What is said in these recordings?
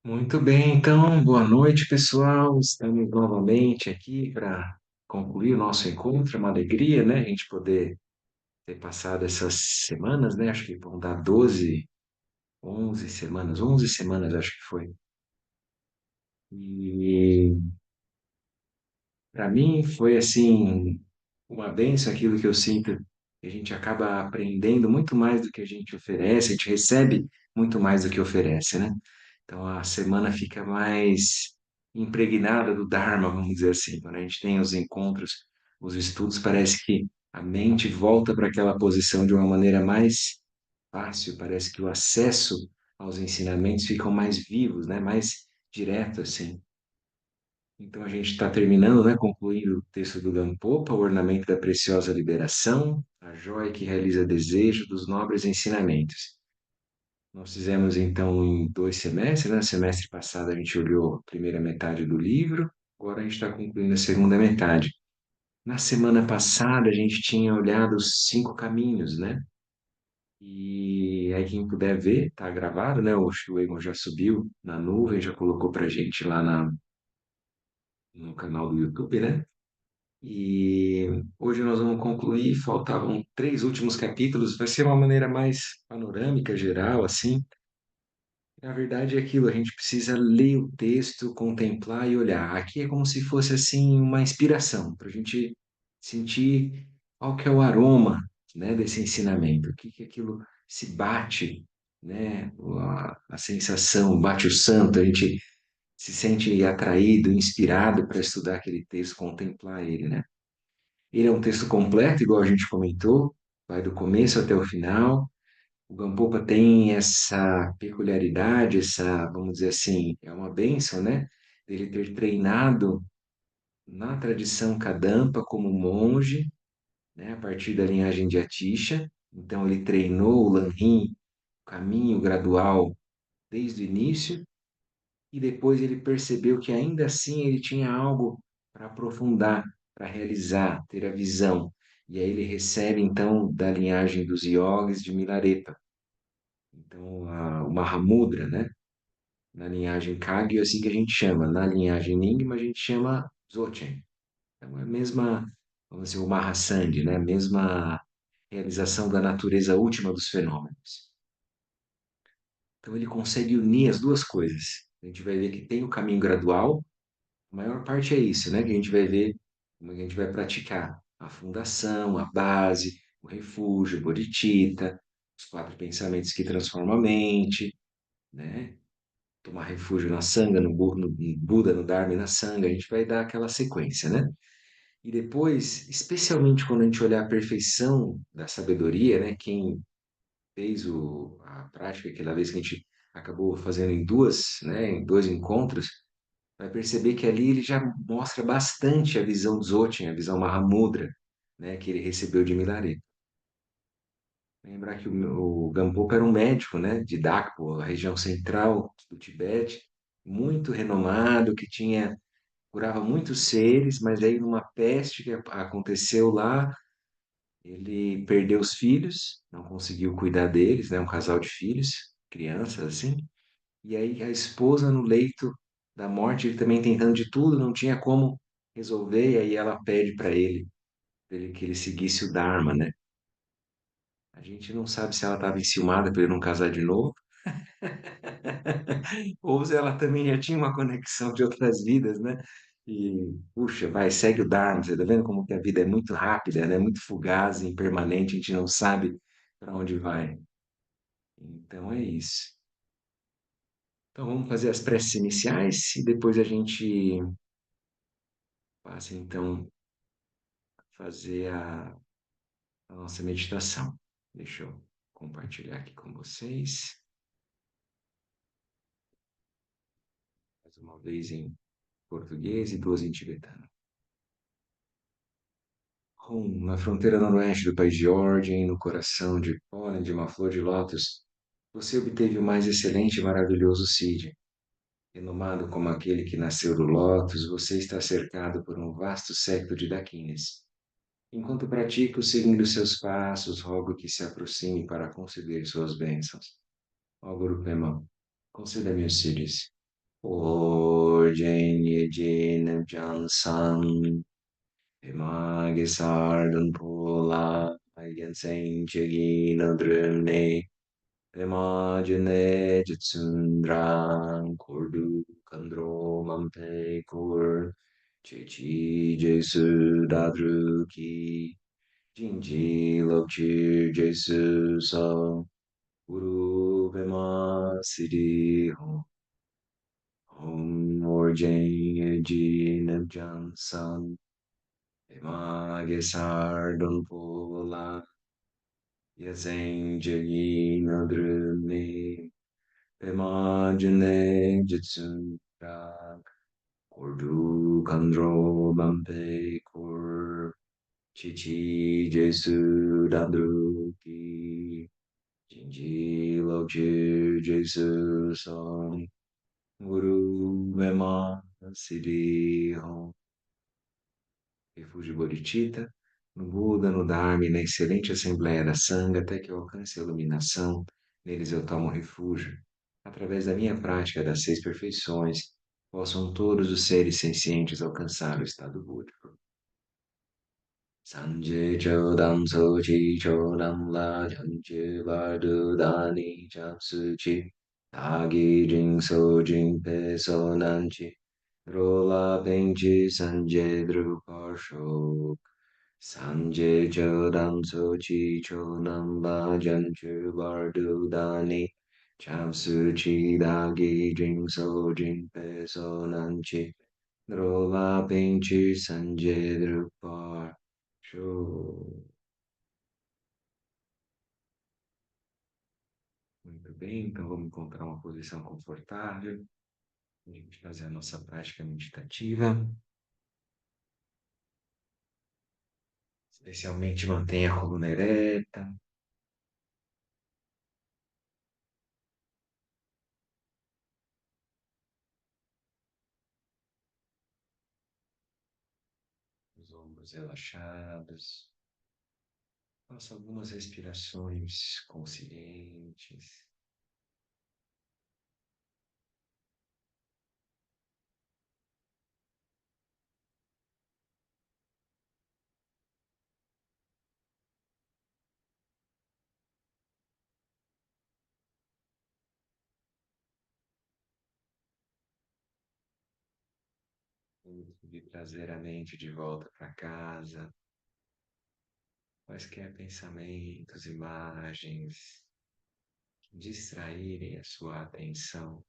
Muito bem, então, boa noite, pessoal. Estamos novamente aqui para concluir o nosso encontro. É uma alegria, né? A gente poder ter passado essas semanas, né? Acho que vão dar 12, 11 semanas, 11 semanas, acho que foi. E para mim foi assim uma bênção aquilo que eu sinto. Que A gente acaba aprendendo muito mais do que a gente oferece, a gente recebe muito mais do que oferece, né? Então a semana fica mais impregnada do Dharma, vamos dizer assim. Quando a gente tem os encontros, os estudos, parece que a mente volta para aquela posição de uma maneira mais fácil, parece que o acesso aos ensinamentos ficam mais vivos, né? Mais direto assim. Então a gente está terminando, né, concluindo o texto do Gampopa, o ornamento da preciosa liberação, a joia que realiza desejo dos nobres ensinamentos. Nós fizemos então em 2 semestres, né? Semestre passado a gente olhou a primeira metade do livro, agora a gente está concluindo a segunda metade. Na semana passada a gente tinha olhado os 5 caminhos, né? E aí quem puder ver, tá gravado, né? O Egon já subiu na nuvem, já colocou pra gente lá no canal do YouTube, né? E hoje nós vamos concluir, faltavam 3 últimos capítulos, vai ser uma maneira mais panorâmica, geral, assim. Na verdade é aquilo, a gente precisa ler o texto, contemplar e olhar. Aqui é como se fosse, assim, uma inspiração, para a gente sentir qual que é o aroma, né, desse ensinamento, o que que aquilo se bate, né, a sensação, bate o santo, a gente se sente atraído, inspirado para estudar aquele texto, contemplar ele, né? Ele é um texto completo, igual a gente comentou, vai do começo até o final. O Gampopa tem essa peculiaridade, essa, vamos dizer assim, é uma bênção, né? Ele ter treinado na tradição Kadampa como monge, né? A partir da linhagem de Atisha. Então, ele treinou o Lanrim, o caminho gradual, desde o início, e depois ele percebeu que ainda assim ele tinha algo para aprofundar, para realizar, ter a visão. E aí ele recebe então da linhagem dos yogis de Milarepa. Então, o Mahamudra, né? Na linhagem Kagyu, é assim que a gente chama. Na linhagem Nyingma, a gente chama Dzogchen. Então, é a mesma, vamos dizer, o Mahasandhi, né? A mesma realização da natureza última dos fenômenos. Então, ele consegue unir as duas coisas. A gente vai ver que tem o caminho gradual. A maior parte é isso, né? Que a gente vai ver, como a gente vai praticar a fundação, a base, o refúgio, o bodhicitta, os 4 pensamentos que transformam a mente, né? Tomar refúgio na Sangha, no Buda, no Dharma e na Sangha, a gente vai dar aquela sequência, né? E depois, especialmente quando a gente olhar a perfeição da sabedoria, né? Quem fez a prática, aquela vez que a gente acabou fazendo em duas, né? Em 2 encontros, vai perceber que ali ele já mostra bastante a visão Dzogchen, a visão Mahamudra, né, que ele recebeu de Milarepa. Lembrar que o Gampopa era um médico, né, de Dakpo, a região central do Tibete, muito renomado, que tinha curava muitos seres, mas aí numa peste que aconteceu lá, ele perdeu os filhos, não conseguiu cuidar deles, né, um casal de filhos, crianças assim, e aí a esposa no leito da morte, ele também tentando de tudo, não tinha como resolver, e aí ela pede para ele, que ele seguisse o Dharma, né? A gente não sabe se ela estava enciumada por ele não casar de novo, ou se ela também já tinha uma conexão de outras vidas, né? E, puxa, vai, segue o Dharma, você tá vendo como que a vida é muito rápida, né? Muito fugaz, impermanente, a gente não sabe para onde vai. Então é isso. Então vamos fazer as preces iniciais e depois a gente passa então fazer a nossa meditação. Deixa eu compartilhar aqui com vocês, mais uma vez em português e duas em tibetano. Na fronteira noroeste do país de origem, no coração de pólen de uma flor de lótus, você obteve o mais excelente e maravilhoso Siddha. Renomado como aquele que nasceu do lótus, você está cercado por um vasto séquito de dakinis. Enquanto pratico, seguindo seus passos, rogo que se aproxime para conceder suas bênçãos. Ó Guru Pema, conceda-me os Siddhis. Orjenya Jena Jansan Emage Sardan Pola Ayan Chagina Drumne Emajane Jitsundran Kordu Kandro Mampe Kur Chechi Jesu Dadruki Jinji Lokchi Jesu So Guru Pema Siddhi Om Orjaya Jinab Jansan Ema Gesar Don Pola Yazang Jagi Nadruni Ema Jane Jitsun Rak Kordu Kandro Bampe Kur Chichi Jesu Dadruki Jinji Lokchi Jesu Song Guru Mema Siddhi Om. Refúgio Bodhicitta, no Buda, no Dharma e na excelente Assembleia da Sangha, até que eu alcance a iluminação, neles eu tomo refúgio. Através da minha prática das seis perfeições, possam todos os seres sencientes alcançar o estado búdico. Sanje Chodam Sochi Chodam La Janche Bardu Dani Japsuchi Tagi Jing So Jing Pe So Nanchi Rola Penchi Sanje Drupasho Sanje Chodam Sochi Chodam La Janche Bardu Dani Japsuchi Dagi Jing So Jing Pe So Nanchi Rola Penchi Sanje Drupasho. Show. Muito bem, então vamos encontrar uma posição confortável, a gente fazer a nossa prática meditativa. Especialmente mantenha a coluna ereta, os ombros relaxados. Faça algumas respirações conscientes. E trazer a mente de volta para casa. Quaisquer pensamentos, imagens que distraírem a sua atenção.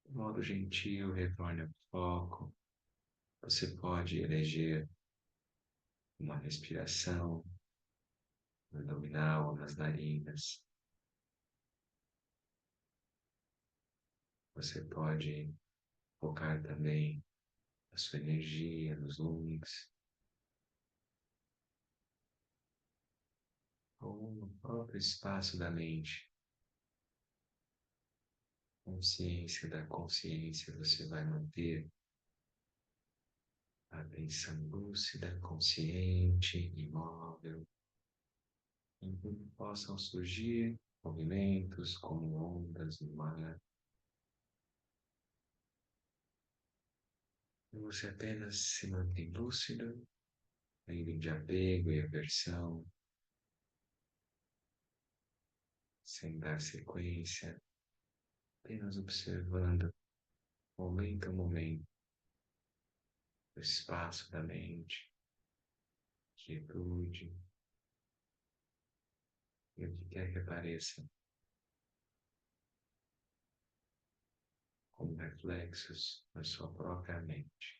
De modo gentil, retorne ao foco. Você pode eleger uma respiração abdominal nas narinas. Você pode focar também a sua energia nos lungs ou no próprio espaço da mente. Consciência da consciência, você vai manter a atenção lúcida, consciente, imóvel, em que possam surgir movimentos como ondas no mar. E você apenas se mantém lúcido, livre de apego e aversão, sem dar sequência, apenas observando momento a momento o espaço da mente, quietude e o que quer que apareça como reflexos na sua própria mente.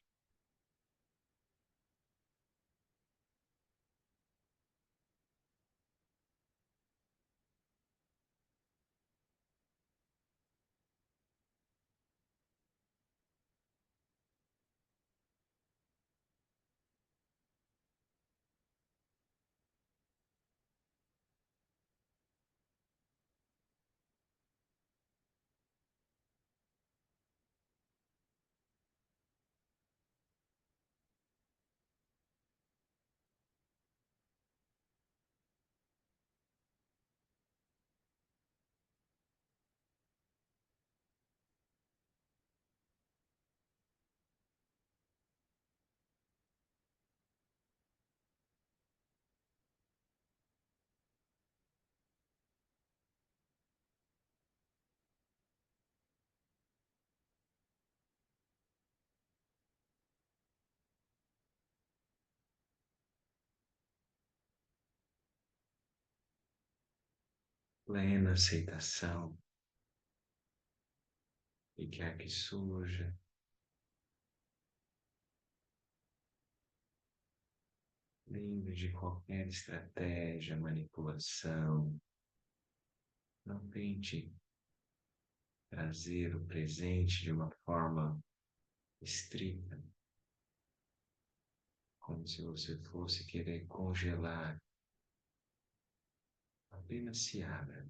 plena aceitação e quer que surja, livre de qualquer estratégia, manipulação. Não tente trazer o presente de uma forma estrita, como se você fosse querer congelar. Apenas se abra.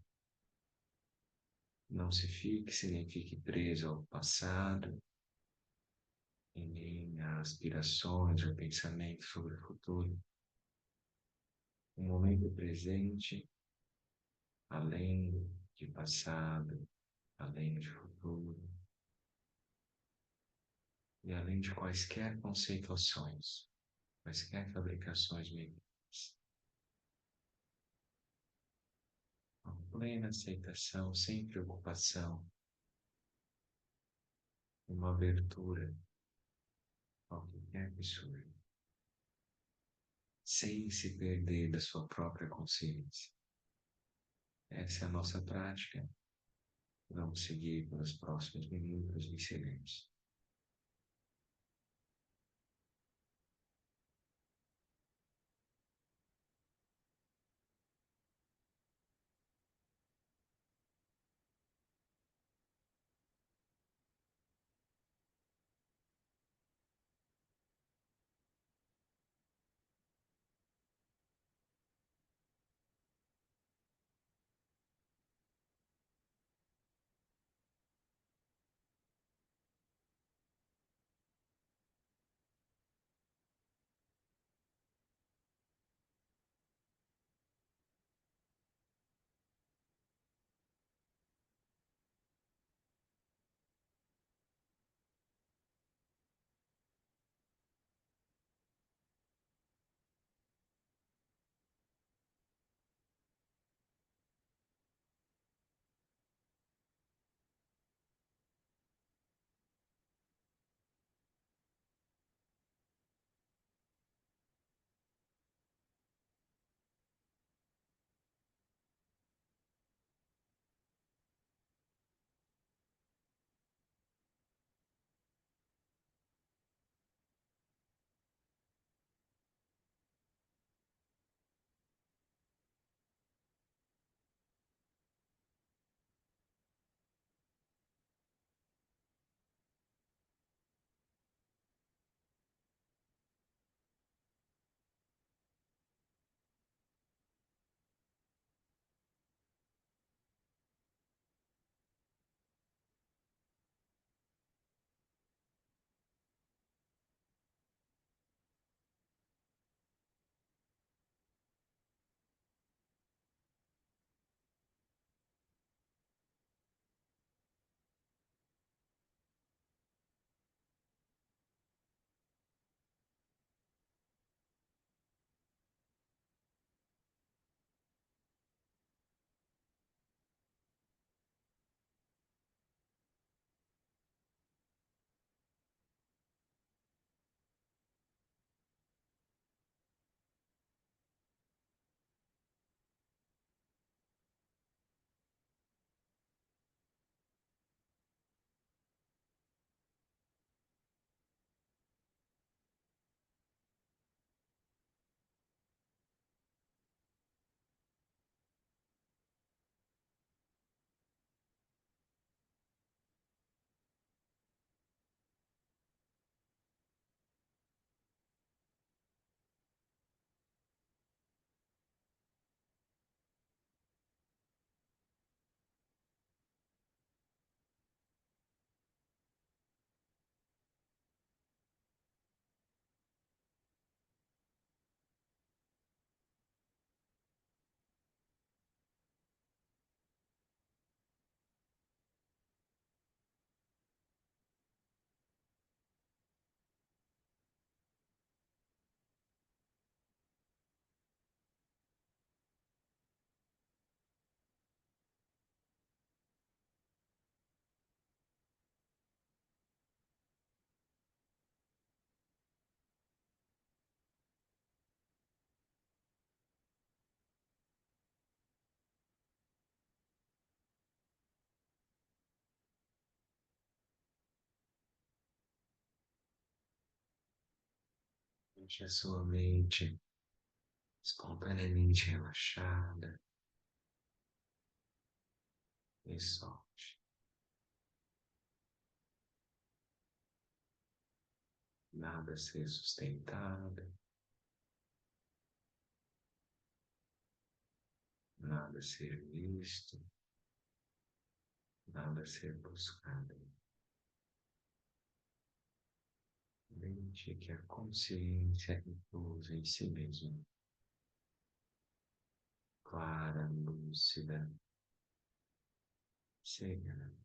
Não se fixe nem fique preso ao passado, e nem a aspirações ou pensamentos sobre o futuro. O momento presente, além de passado, além de futuro, e além de quaisquer conceituações, quaisquer fabricações mentais. Uma plena aceitação, sem preocupação, uma abertura ao que quer que surja, sem se perder da sua própria consciência. Essa é a nossa prática. Vamos seguir pelos próximos minutos em silêncio. Deixe a sua mente espontaneamente relaxada e solte. Nada a ser sustentado, nada a ser visto, nada a ser buscado. Mente que a consciência repousa em si mesmo, clara, lúcida, serena.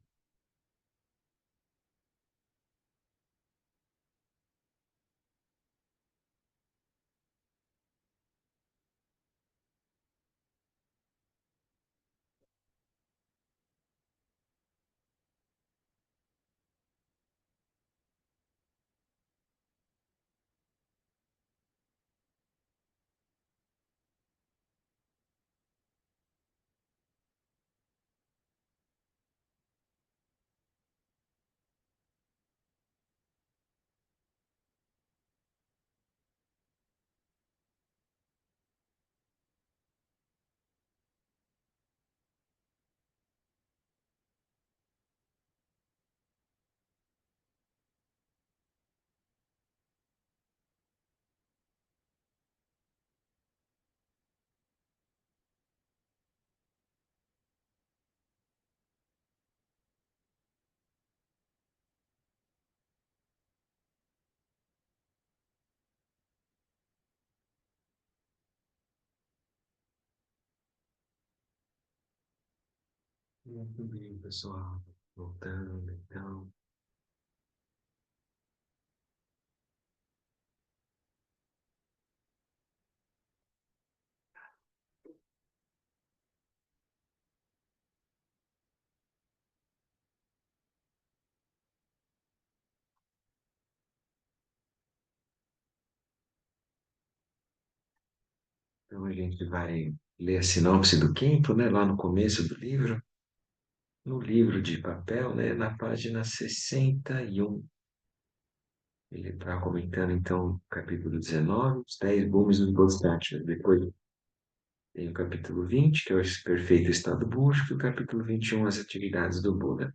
Muito bem, pessoal. Voltando, então. Então a gente vai ler a sinopse do quinto, né, lá no começo do livro. No livro de papel, né, na página 61. Ele está comentando, então, o capítulo 19, os 10 gumes dos Bodhisattvas. Depois tem o capítulo 20, que é o perfeito estado búdico, e o capítulo 21, as atividades do Buda.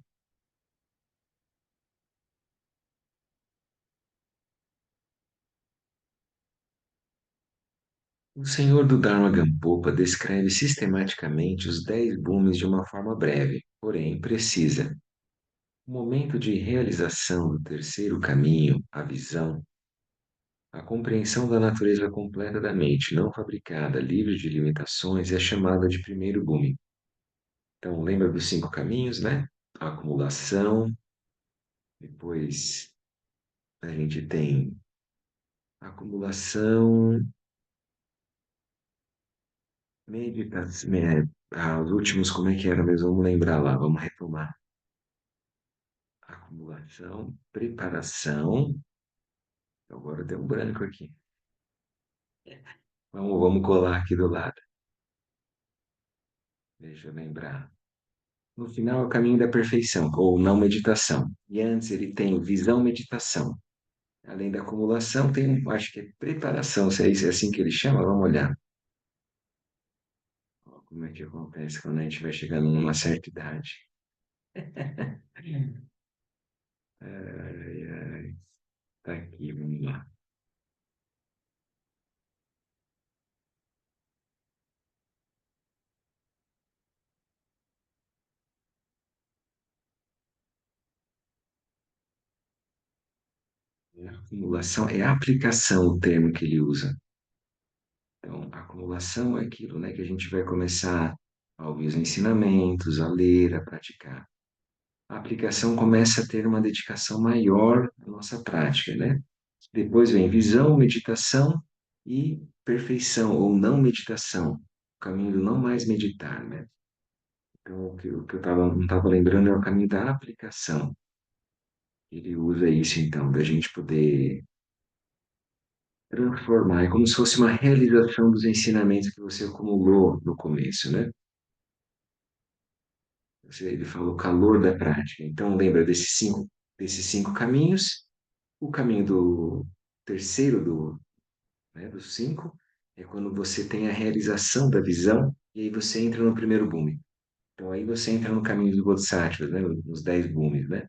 O Senhor do Dharma Gampopa descreve sistematicamente os 10 gumes de uma forma breve, porém precisa. O momento de realização do terceiro caminho, a visão, a compreensão da natureza completa da mente, não fabricada, livre de limitações, é chamada de primeiro gume. Então, lembra dos 5 caminhos, né? A acumulação, depois a gente tem acumulação, meditação, os últimos, como é que era mesmo? Vamos lembrar lá, vamos retomar. Acumulação, preparação, agora deu um branco aqui. Vamos colar aqui do lado, deixa eu lembrar. No final é o caminho da perfeição, ou não meditação. E antes ele tem visão meditação. Além da acumulação, tem, acho que é preparação, se é isso, é assim que ele chama, vamos olhar. Ó, como é que acontece quando a gente vai chegando numa certa idade. Ai, ai, tá aqui, vamos lá. Acumulação é aplicação o termo que ele usa. Então, acumulação é aquilo, né, que a gente vai começar a ouvir os ensinamentos, a ler, a praticar. A aplicação começa a ter uma dedicação maior à nossa prática, né? Depois vem visão, meditação e perfeição ou não meditação, o caminho do não mais meditar, né? Então, o que eu não estava lembrando é o caminho da aplicação. Ele usa isso, então, da gente poder transformar. É como se fosse uma realização dos ensinamentos que você acumulou no começo, né? Ele falou calor da prática. Então, lembra desses cinco caminhos. O caminho do terceiro né? Dos cinco é quando você tem a realização da visão e aí você entra no primeiro boom. Então aí você entra no caminho dos Bodhisattvas, né? Nos 10 bhumis, né?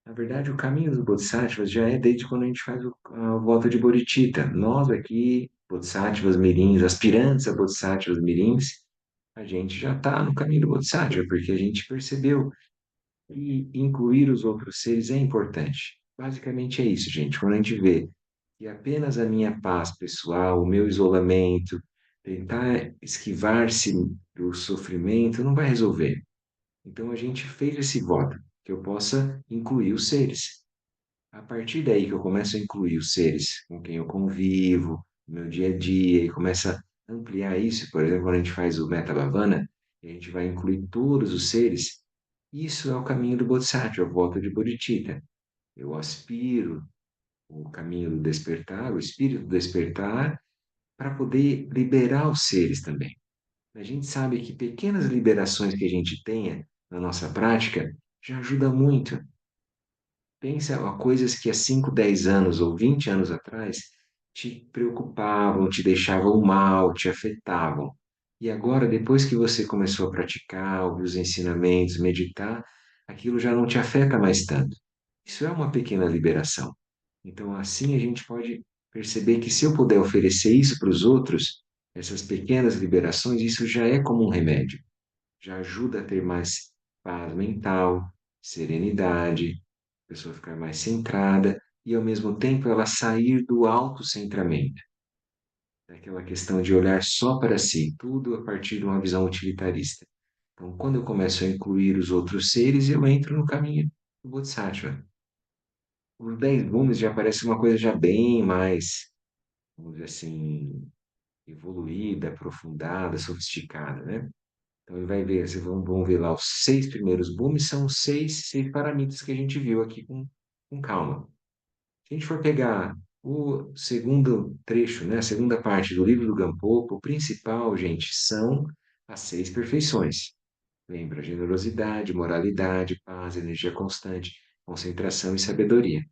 Na verdade, o caminho dos Bodhisattvas já é desde quando a gente faz a volta de Bodhicitta. Nós aqui, Bodhisattvas mirins, aspirantes a Bodhisattvas mirins, a gente já está no caminho do Bodhisattva, porque a gente percebeu que incluir os outros seres é importante. Basicamente é isso, gente. Quando a gente vê que apenas a minha paz pessoal, o meu isolamento, tentar esquivar-se do sofrimento não vai resolver. Então a gente fez esse voto, que eu possa incluir os seres. A partir daí que eu começo a incluir os seres com quem eu convivo, no meu dia a dia, e começa a ampliar isso, por exemplo, quando a gente faz o Metta Bhavana, e a gente vai incluir todos os seres, isso é o caminho do Bodhisattva, a volta de Bodhicitta. Eu aspiro o caminho do despertar, o espírito do despertar, para poder liberar os seres também. A gente sabe que pequenas liberações que a gente tenha na nossa prática já ajuda muito. Pensa a coisas que há 5, 10 anos ou 20 anos atrás te preocupavam, te deixavam mal, te afetavam. E agora, depois que você começou a praticar, ouvir os ensinamentos, meditar, aquilo já não te afeta mais tanto. Isso é uma pequena liberação. Então, assim a gente pode perceber que se eu puder oferecer isso para os outros, essas pequenas liberações, isso já é como um remédio, já ajuda a ter mais paz mental, serenidade, a pessoa ficar mais centrada e, ao mesmo tempo, ela sair do autocentramento, daquela questão de olhar só para si, tudo a partir de uma visão utilitarista. Então, quando eu começo a incluir os outros seres, eu entro no caminho do Bodhisattva. Os 10 bhumis já parece uma coisa já bem mais, vamos dizer assim, evoluída, aprofundada, sofisticada, né? Então ele vai ver, vocês vão ver lá os 6 primeiros bhumis, são seis paramitas que a gente viu aqui com calma. Se a gente for pegar o segundo trecho, né, a segunda parte do livro do Gampopa, o principal, gente, são as 6 perfeições. Lembra, generosidade, moralidade, paz, energia constante, concentração e sabedoria.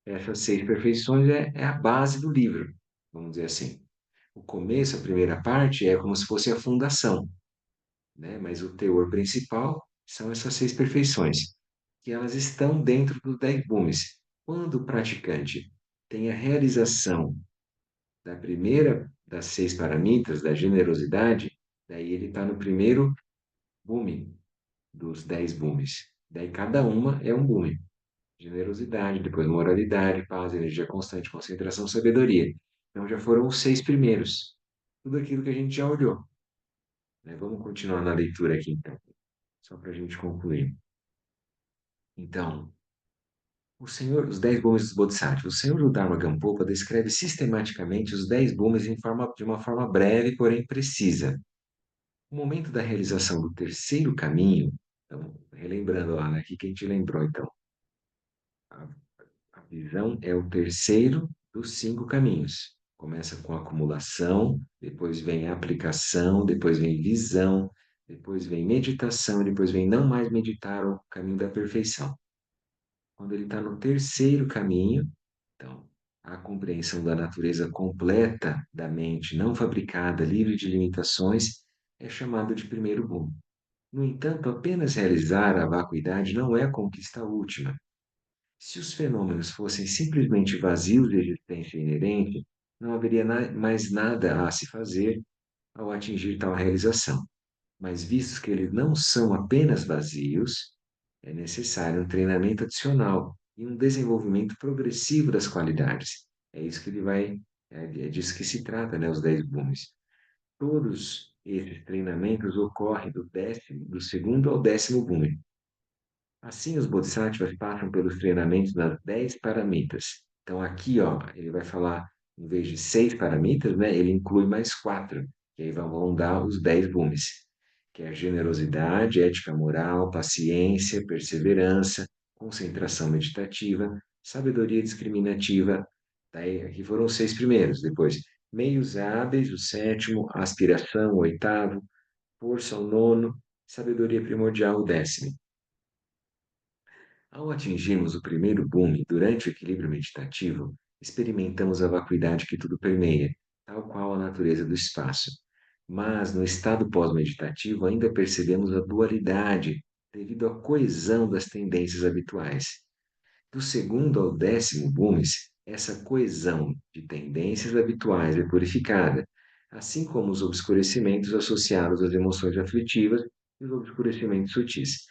Essas 6 perfeições é a base do livro, vamos dizer assim. O começo, a primeira parte, é como se fosse a fundação, né? Mas o teor principal são essas 6 perfeições, que elas estão dentro dos 10 bhumis. Quando o praticante tem a realização da primeira das 6 paramitas, da generosidade, daí ele está no primeiro bhumi dos 10 bhumis. Daí cada uma é um bhumi. Generosidade, depois moralidade, paz, energia constante, concentração, sabedoria. Então já foram os 6 primeiros. Tudo aquilo que a gente já olhou, né? Vamos continuar na leitura aqui então, só para a gente concluir. Então, os 10 bhumis dos Bodhisattvas. O Senhor do Dharma Gampopa descreve sistematicamente os 10 bhumis de uma forma breve, porém precisa. O momento da realização do terceiro caminho, então, relembrando lá, né, aqui que a gente lembrou, então, a, a visão é o terceiro dos 5 caminhos. Começa com acumulação, depois vem aplicação, depois vem visão, depois vem meditação, depois vem não mais meditar o caminho da perfeição. Quando ele está no terceiro caminho, então, a compreensão da natureza completa da mente não fabricada, livre de limitações, é chamado de primeiro bom. No entanto, apenas realizar a vacuidade não é a conquista última. Se os fenômenos fossem simplesmente vazios de existência inerente, não haveria mais nada a se fazer ao atingir tal realização. Mas vistos que eles não são apenas vazios, é necessário um treinamento adicional e um desenvolvimento progressivo das qualidades. É isso que ele vai, é disso que se trata, né, os 10 bhumis. Todos esses treinamentos ocorrem do segundo ao 10º bhumi. Assim, os bodhisattvas passam pelos treinamentos das 10 paramitas. Então, aqui, ó, ele vai falar, em vez de 6 paramitas, né, ele inclui mais 4, que aí vão dar os 10 bhumis, que é generosidade, ética moral, paciência, perseverança, concentração meditativa, sabedoria discriminativa. Daí, aqui foram os 6 primeiros. Depois, meios hábeis, o sétimo, aspiração, o oitavo, força, o nono, sabedoria primordial, o 10º. Ao atingirmos o primeiro bhumi durante o equilíbrio meditativo, Experimentamos a vacuidade que tudo permeia, tal qual a natureza do espaço. Mas, no estado pós-meditativo, ainda percebemos a dualidade devido à coesão das tendências habituais. Do segundo ao décimo bumes, essa coesão de tendências habituais é purificada, assim como os obscurecimentos associados às emoções aflitivas e os obscurecimentos sutis.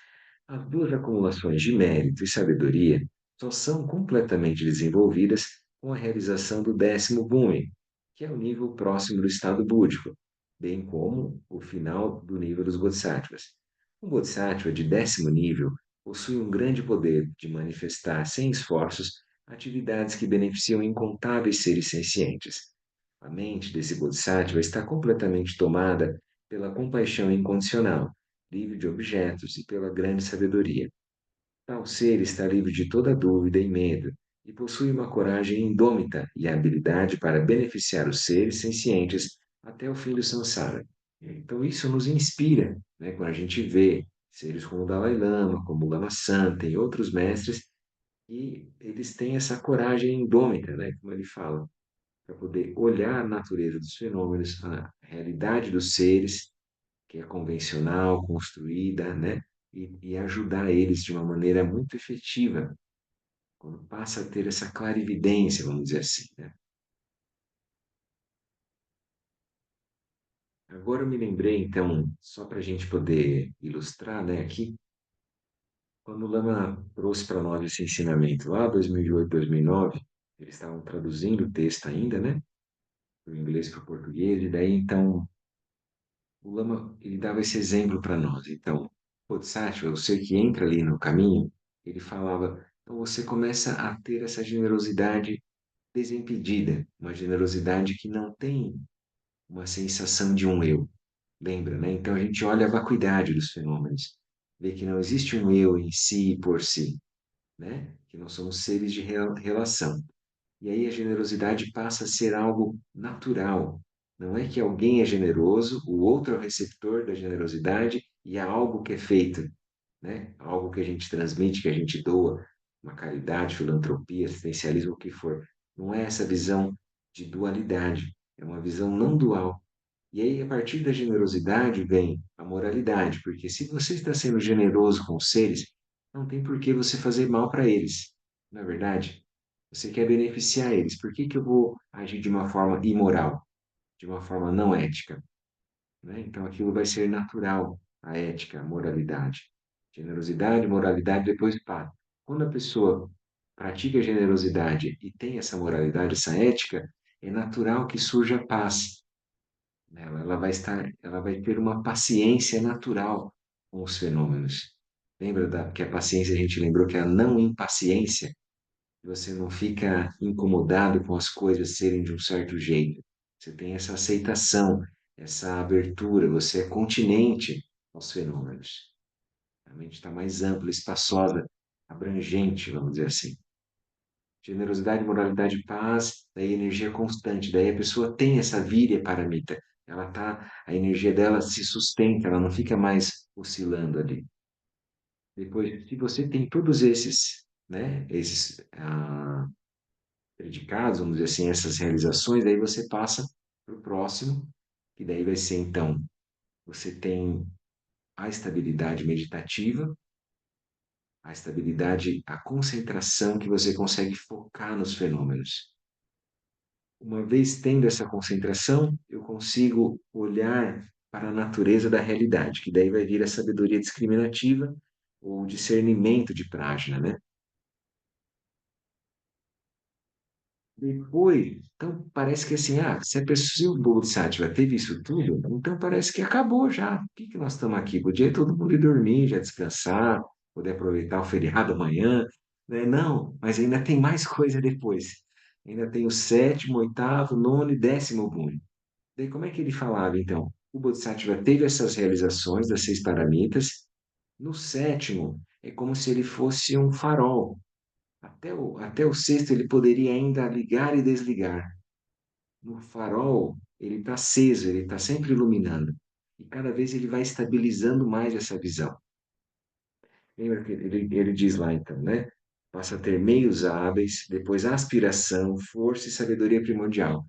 As duas acumulações de mérito e sabedoria só são completamente desenvolvidas com a realização do décimo bume, que é o nível próximo do estado búdico, bem como o final do nível dos bodhisattvas. Um bodhisattva de décimo nível possui um grande poder de manifestar sem esforços atividades que beneficiam incontáveis seres sencientes. A mente desse bodhisattva está completamente tomada pela compaixão incondicional, livre de objetos e pela grande sabedoria. Tal ser está livre de toda dúvida e medo e possui uma coragem indômita e a habilidade para beneficiar os seres sencientes até o fim do samsara. Então, isso nos inspira, né, quando a gente vê seres como o Dalai Lama, como o Lama Santa e outros mestres, e eles têm essa coragem indômita, né, como ele fala, para poder olhar a natureza dos fenômenos, a realidade dos seres, que é convencional, construída, né, e ajudar eles de uma maneira muito efetiva, quando passa a ter essa clarividência, vamos dizer assim, né? Agora eu me lembrei, então, só para a gente poder ilustrar, né, aqui, quando o Lama trouxe para nós esse ensinamento lá, 2008, 2009, eles estavam traduzindo o texto ainda, né, do inglês para o português, e daí, então, o Lama, ele dava esse exemplo para nós. Então, Bodhisattva, você que entra ali no caminho, ele falava, então você começa a ter essa generosidade desimpedida, uma generosidade que não tem uma sensação de um eu. Lembra, né? Então a gente olha a vacuidade dos fenômenos, vê que não existe um eu em si e por si, né? Que nós somos seres de relação. E aí a generosidade passa a ser algo natural. Não é que alguém é generoso, o outro é o receptor da generosidade e é algo que é feito, né? Algo que a gente transmite, que a gente doa, uma caridade, filantropia, assistencialismo, o que for. Não é essa visão de dualidade, é uma visão não dual. E aí, a partir da generosidade, vem a moralidade, porque se você está sendo generoso com os seres, não tem por que você fazer mal para eles, não é verdade? Você quer beneficiar eles, por que que eu vou agir de uma forma imoral, de uma forma não ética? Né? Então, aquilo vai ser natural, a ética, a moralidade. Generosidade, moralidade, depois pá. Quando a pessoa pratica a generosidade e tem essa moralidade, essa ética, é natural que surja a paz nela. Ela vai ter uma paciência natural com os fenômenos. Lembra que a paciência a gente lembrou que é a não impaciência? Você não fica incomodado com as coisas serem de um certo jeito. Você tem essa aceitação, essa abertura, você é continente aos fenômenos. A mente está mais ampla, espaçosa, abrangente, vamos dizer assim. Generosidade, moralidade, paz, daí energia constante, daí a pessoa tem essa virya paramita. Ela tá, a energia dela se sustenta, ela não fica mais oscilando ali. Depois, se você tem todos esses, né, esses predicados, vamos dizer assim, essas realizações, daí você passa para o próximo, que daí vai ser então, você tem a estabilidade meditativa, a estabilidade, a concentração que você consegue focar nos fenômenos. Uma vez tendo essa concentração, eu consigo olhar para a natureza da realidade, que daí vai vir a sabedoria discriminativa ou discernimento de prajna, né? Depois, então parece que assim, se a pessoa, se o Bodhisattva teve isso tudo, então parece que acabou já. Por que que nós estamos aqui? Podia todo mundo ir dormir, já descansar, poder aproveitar o feriado amanhã, né? Não, mas ainda tem mais coisa depois. Ainda tem o sétimo, oitavo, nono e décimo Bhumi. Daí como é que ele falava, então? O Bodhisattva teve essas realizações das seis paramitas. No sétimo, é como se ele fosse um farol. Até o sexto ele poderia ainda ligar e desligar. No farol, ele está aceso, ele está sempre iluminando. E cada vez ele vai estabilizando mais essa visão. Lembra que ele diz lá, então, né? passa a ter meios hábeis, depois aspiração, força e sabedoria primordial.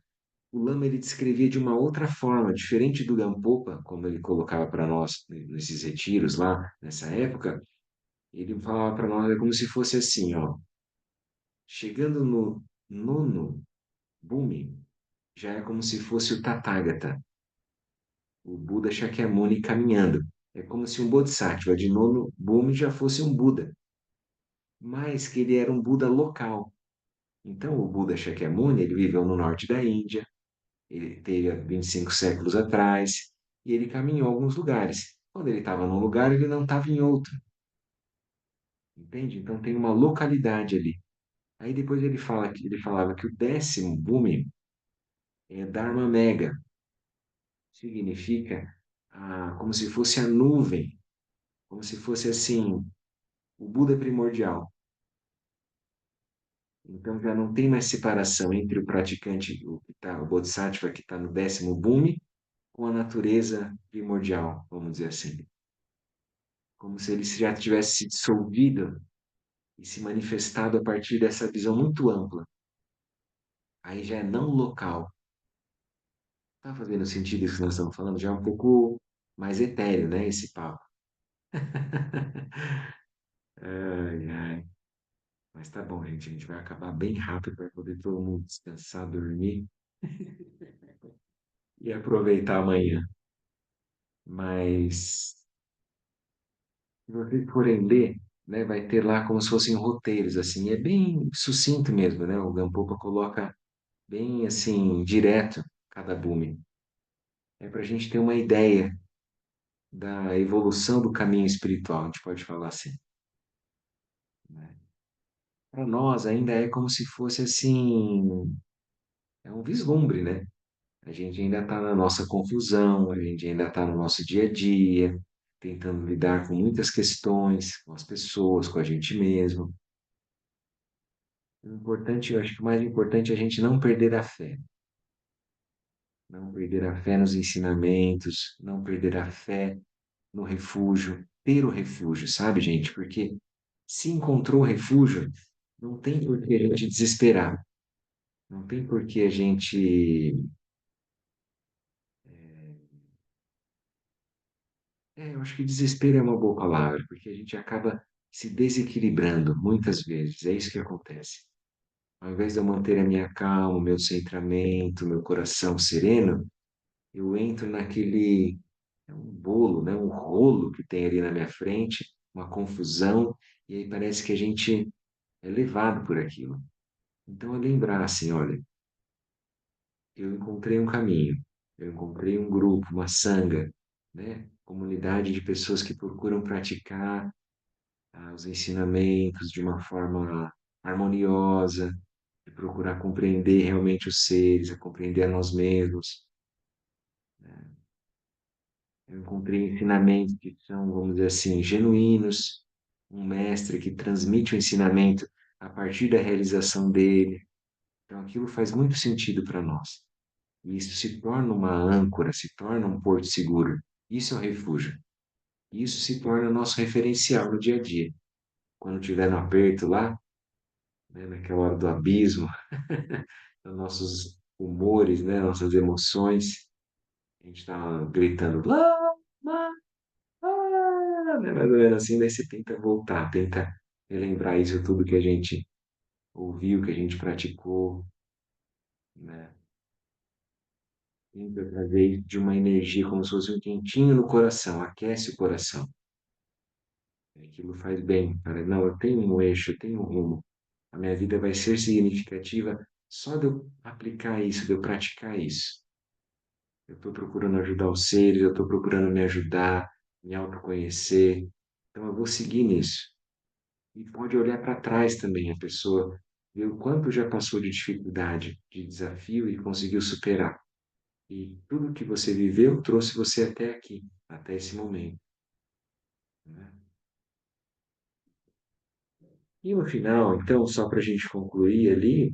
O Lama ele descrevia de uma outra forma, diferente do Gampopa, como ele colocava para nós nesses retiros lá, nessa época, ele falava para nós é como se fosse assim, ó, chegando no nono Bhumi, já é como se fosse o Tathagata, o Buda Shakyamuni caminhando. É como se um Bodhisattva de nono Bhumi já fosse um Buda, mas que ele era um Buda local. Então, o Buda Shakyamuni, ele viveu no norte da Índia, ele teve há 25 séculos atrás, e ele caminhou alguns lugares. Quando ele estava num lugar, ele não estava em outro, entende? Então tem uma localidade ali. Aí depois ele falava que o décimo Bhumi é Dharma Mega, significa como se fosse a nuvem, como se fosse assim, o Buda primordial. Então já não tem mais separação entre o praticante, o Bodhisattva que está no décimo Bhumi, com a natureza primordial, vamos dizer assim. Como se ele já tivesse se dissolvido e se manifestado a partir dessa visão muito ampla. Aí já é não local. Tá fazendo sentido isso que nós estamos falando? Já é um pouco mais etéreo, né, esse papo. Ai, ai. Mas tá bom, gente. A gente vai acabar bem rápido para poder todo mundo descansar, dormir e aproveitar amanhã. Mas se vocês forem ler, né, vai ter lá como se fossem roteiros, assim. É bem sucinto mesmo, né? O Gampopa coloca bem, assim, direto cada boom. É para a gente ter uma ideia da evolução do caminho espiritual, a gente pode falar assim, né? Para nós ainda é como se fosse assim, é um vislumbre, né? A gente ainda está na nossa confusão, a gente ainda está no nosso dia a dia, tentando lidar com muitas questões, com as pessoas, com a gente mesmo. O importante, eu acho que o mais importante é a gente não perder a fé. Não perder a fé nos ensinamentos, não perder a fé no refúgio, ter o refúgio, sabe, gente? Porque se encontrou o refúgio, não tem por que a gente desesperar, não tem por que a gente. Eu acho que desespero é uma boa palavra, porque a gente acaba se desequilibrando muitas vezes, é isso que acontece. Ao invés de eu manter a minha calma, o meu centramento, meu coração sereno, eu entro naquele um bolo, né, um rolo que tem ali na minha frente, uma confusão, e aí parece que a gente é levado por aquilo. Então, é lembrar assim, olha, eu encontrei um caminho, eu encontrei um grupo, uma sanga, né? Comunidade de pessoas que procuram praticar os ensinamentos de uma forma harmoniosa, de procurar compreender realmente os seres, a compreender a nós mesmos, né? Eu encontrei ensinamentos que são, vamos dizer assim, genuínos, um mestre que transmite o ensinamento a partir da realização dele. Então, aquilo faz muito sentido para nós. E isso se torna uma âncora, se torna um porto seguro. Isso é o refúgio. Isso se torna o nosso referencial no dia a dia. Quando tiver no aperto lá, né, naquela hora do abismo, dos nossos humores, né, nossas emoções, a gente está gritando lá, lá, lá, né, mais ou menos assim, daí você tenta voltar, tenta relembrar isso tudo que a gente ouviu, que a gente praticou, né? Tenta trazer de uma energia como se fosse um quentinho no coração, aquece o coração. Aquilo faz bem, cara. Não, eu tenho um eixo, eu tenho um rumo. A minha vida vai ser significativa só de eu aplicar isso, de eu praticar isso. Eu estou procurando ajudar os seres, eu estou procurando me ajudar, me autoconhecer. Então eu vou seguir nisso. E pode olhar para trás também a pessoa, ver o quanto já passou de dificuldade, de desafio e conseguiu superar. E tudo que você viveu trouxe você até aqui, até esse momento, né? E no final, então, só para a gente concluir ali,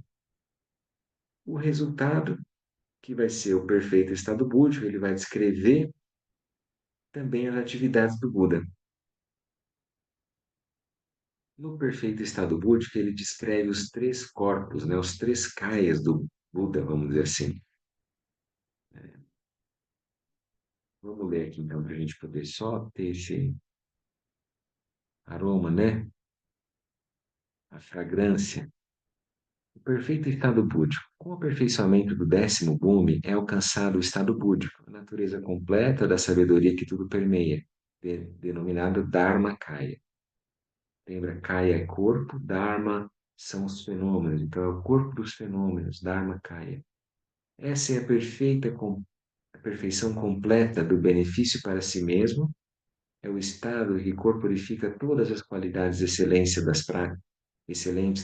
o resultado, que vai ser o perfeito estado búdico, ele vai descrever também as atividades do Buda. No perfeito estado búdico, ele descreve os três corpos, né, os três kayas do Buda, vamos dizer assim. Vamos ler aqui então, para a gente poder só ter esse aroma, né? A fragrância. O perfeito estado búdico. Com o aperfeiçoamento do 10º gume, é alcançado o estado búdico, a natureza completa da sabedoria que tudo permeia, denominado Dharmakaya. Lembra, Kaya é corpo, Dharma são os fenômenos, então é o corpo dos fenômenos, Dharmakaya. Essa é a perfeição completa do benefício para si mesmo, é o estado que corporifica todas as qualidades de excelentes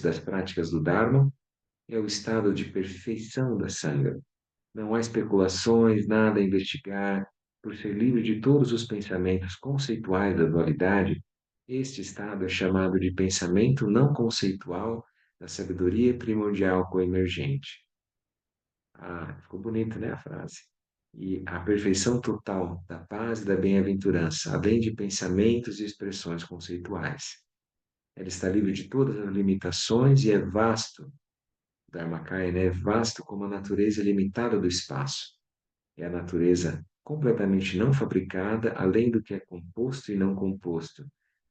das práticas do Dharma, é o estado de perfeição da Sangha. Não há especulações, nada a investigar, por ser livre de todos os pensamentos conceituais da dualidade, este estado é chamado de pensamento não conceitual da sabedoria primordial coemergente. Ah, ficou bonita, né, a frase? E a perfeição total da paz e da bem-aventurança, além de pensamentos e expressões conceituais. Ela está livre de todas as limitações e é vasto, Dharmakaya, né? É vasto como a natureza ilimitada do espaço. É a natureza completamente não fabricada, além do que é composto e não composto.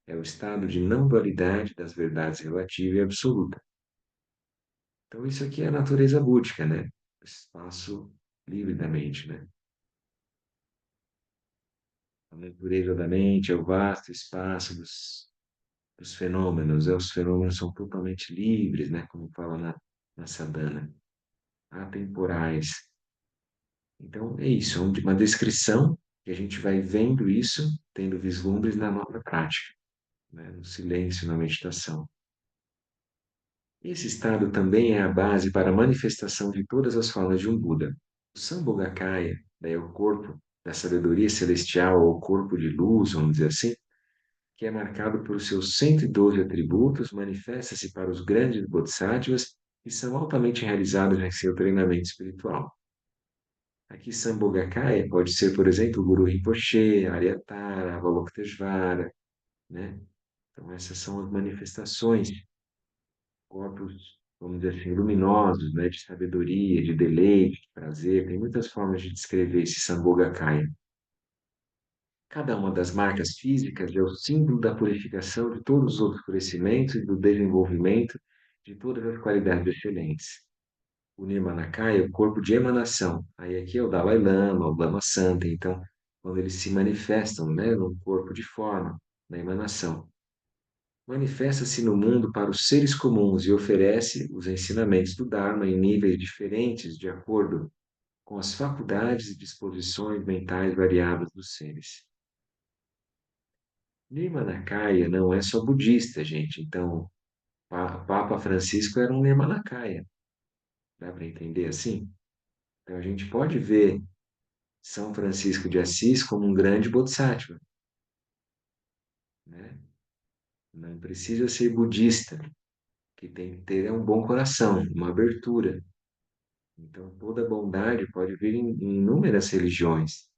É o estado de não dualidade das verdades relativa e absoluta. Então, isso aqui é a natureza búdica, né? O espaço livre da mente, né? A natureza da mente é o vasto espaço dos fenômenos. Os fenômenos são totalmente livres, né? Como fala na sadhana, atemporais. Então, é isso, é uma descrição que a gente vai vendo isso, tendo vislumbres na nossa prática, né? No silêncio, na meditação. Esse estado também é a base para a manifestação de todas as formas de um Buda. O Sambhogakaya, né, o corpo da sabedoria celestial, ou corpo de luz, vamos dizer assim, que é marcado por seus 112 atributos, manifesta-se para os grandes bodhisattvas que são altamente realizados em seu treinamento espiritual. Aqui, Sambhogakaya pode ser, por exemplo, o Guru Rinpoche, Aryatara, Avalokiteshvara, né? Então, essas são as manifestações, corpos, vamos dizer assim, luminosos, né? De sabedoria, de deleite, de prazer. Tem muitas formas de descrever esse Sambhogakaya. Cada uma das marcas físicas é o símbolo da purificação de todos os outros conhecimentos e do desenvolvimento de todas as qualidades excelentes. O Nirmanakaya é o corpo de emanação. Aí aqui é o Dalai Lama, o Lama Santa. Então, quando eles se manifestam, né, no corpo de forma, na emanação. Manifesta-se no mundo para os seres comuns e oferece os ensinamentos do Dharma em níveis diferentes de acordo com as faculdades e disposições mentais variadas dos seres. Nirmanakaya não é só budista, gente. Então, Papa Francisco era um Nirmanakaya. Dá para entender assim? Então, a gente pode ver São Francisco de Assis como um grande bodhisattva, né? Não precisa ser budista, que tem que ter um bom coração, uma abertura. Então, toda bondade pode vir em inúmeras religiões,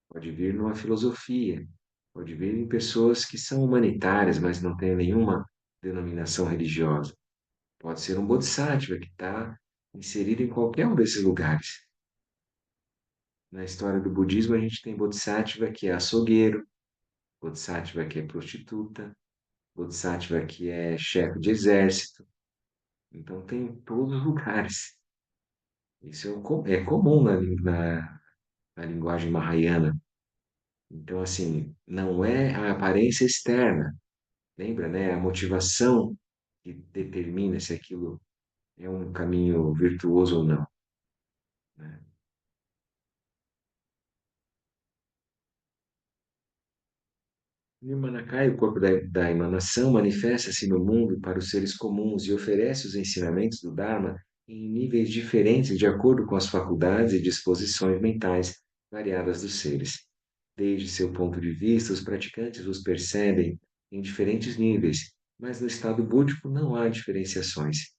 pode vir numa filosofia, pode vir em pessoas que são humanitárias, mas não têm nenhuma denominação religiosa. Pode ser um bodhisattva que está inserido em qualquer um desses lugares. Na história do budismo, a gente tem bodhisattva que é açougueiro, bodhisattva que é prostituta, bodhisattva que é chefe de exército. Então, tem em todos os lugares. Isso é comum na linguagem mahayana. Então, assim, não é a aparência externa. Lembra, né? A motivação que determina se aquilo é um caminho virtuoso ou não, né? Nirmanakaya, o corpo da emanação, manifesta-se no mundo para os seres comuns e oferece os ensinamentos do Dharma em níveis diferentes de acordo com as faculdades e disposições mentais variadas dos seres. Desde seu ponto de vista, os praticantes os percebem em diferentes níveis, mas no estado búdico não há diferenciações.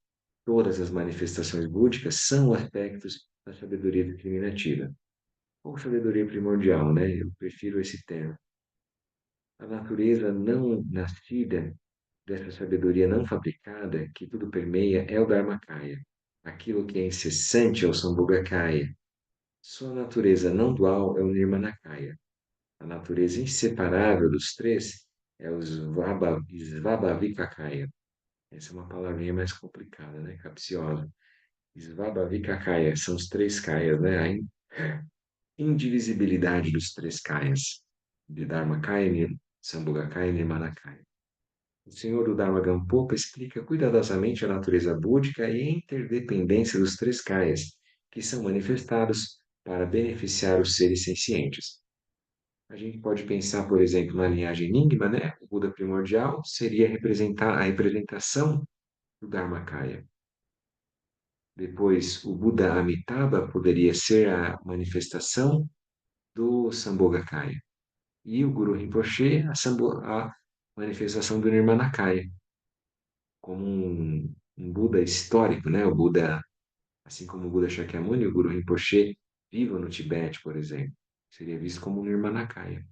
Todas as manifestações búdicas são aspectos da sabedoria discriminativa, ou sabedoria primordial, né? Eu prefiro esse termo. A natureza não nascida dessa sabedoria não fabricada que tudo permeia é o Dharmakaya. Aquilo que é incessante é o Sambhogakaya. Sua natureza não dual é o Nirmanakaya. A natureza inseparável dos três é o Svabhavikakaya. Essa é uma palavrinha mais complicada, né? Capciosa. Svabhavikakaya são os três kayas, né? A indivisibilidade dos três kayas. De Dharmakaya, Sambhogakaya e Nirmanakaya. O Senhor do Dharma Gampopa explica cuidadosamente a natureza búdica e a interdependência dos três kayas, que são manifestados para beneficiar os seres sencientes. A gente pode pensar, por exemplo, na linhagem Nyingma, né? O Buda primordial seria representar a representação do Dharmakaya. Depois, o Buda Amitabha poderia ser a manifestação do Sambhogakaya. E o Guru Rinpoche, a manifestação do Nirmanakaya, como um Buda histórico, né? O Buda, assim como o Buda Shakyamuni, o Guru Rinpoche, vivo no Tibete, por exemplo, seria visto como um Nirmanakaya.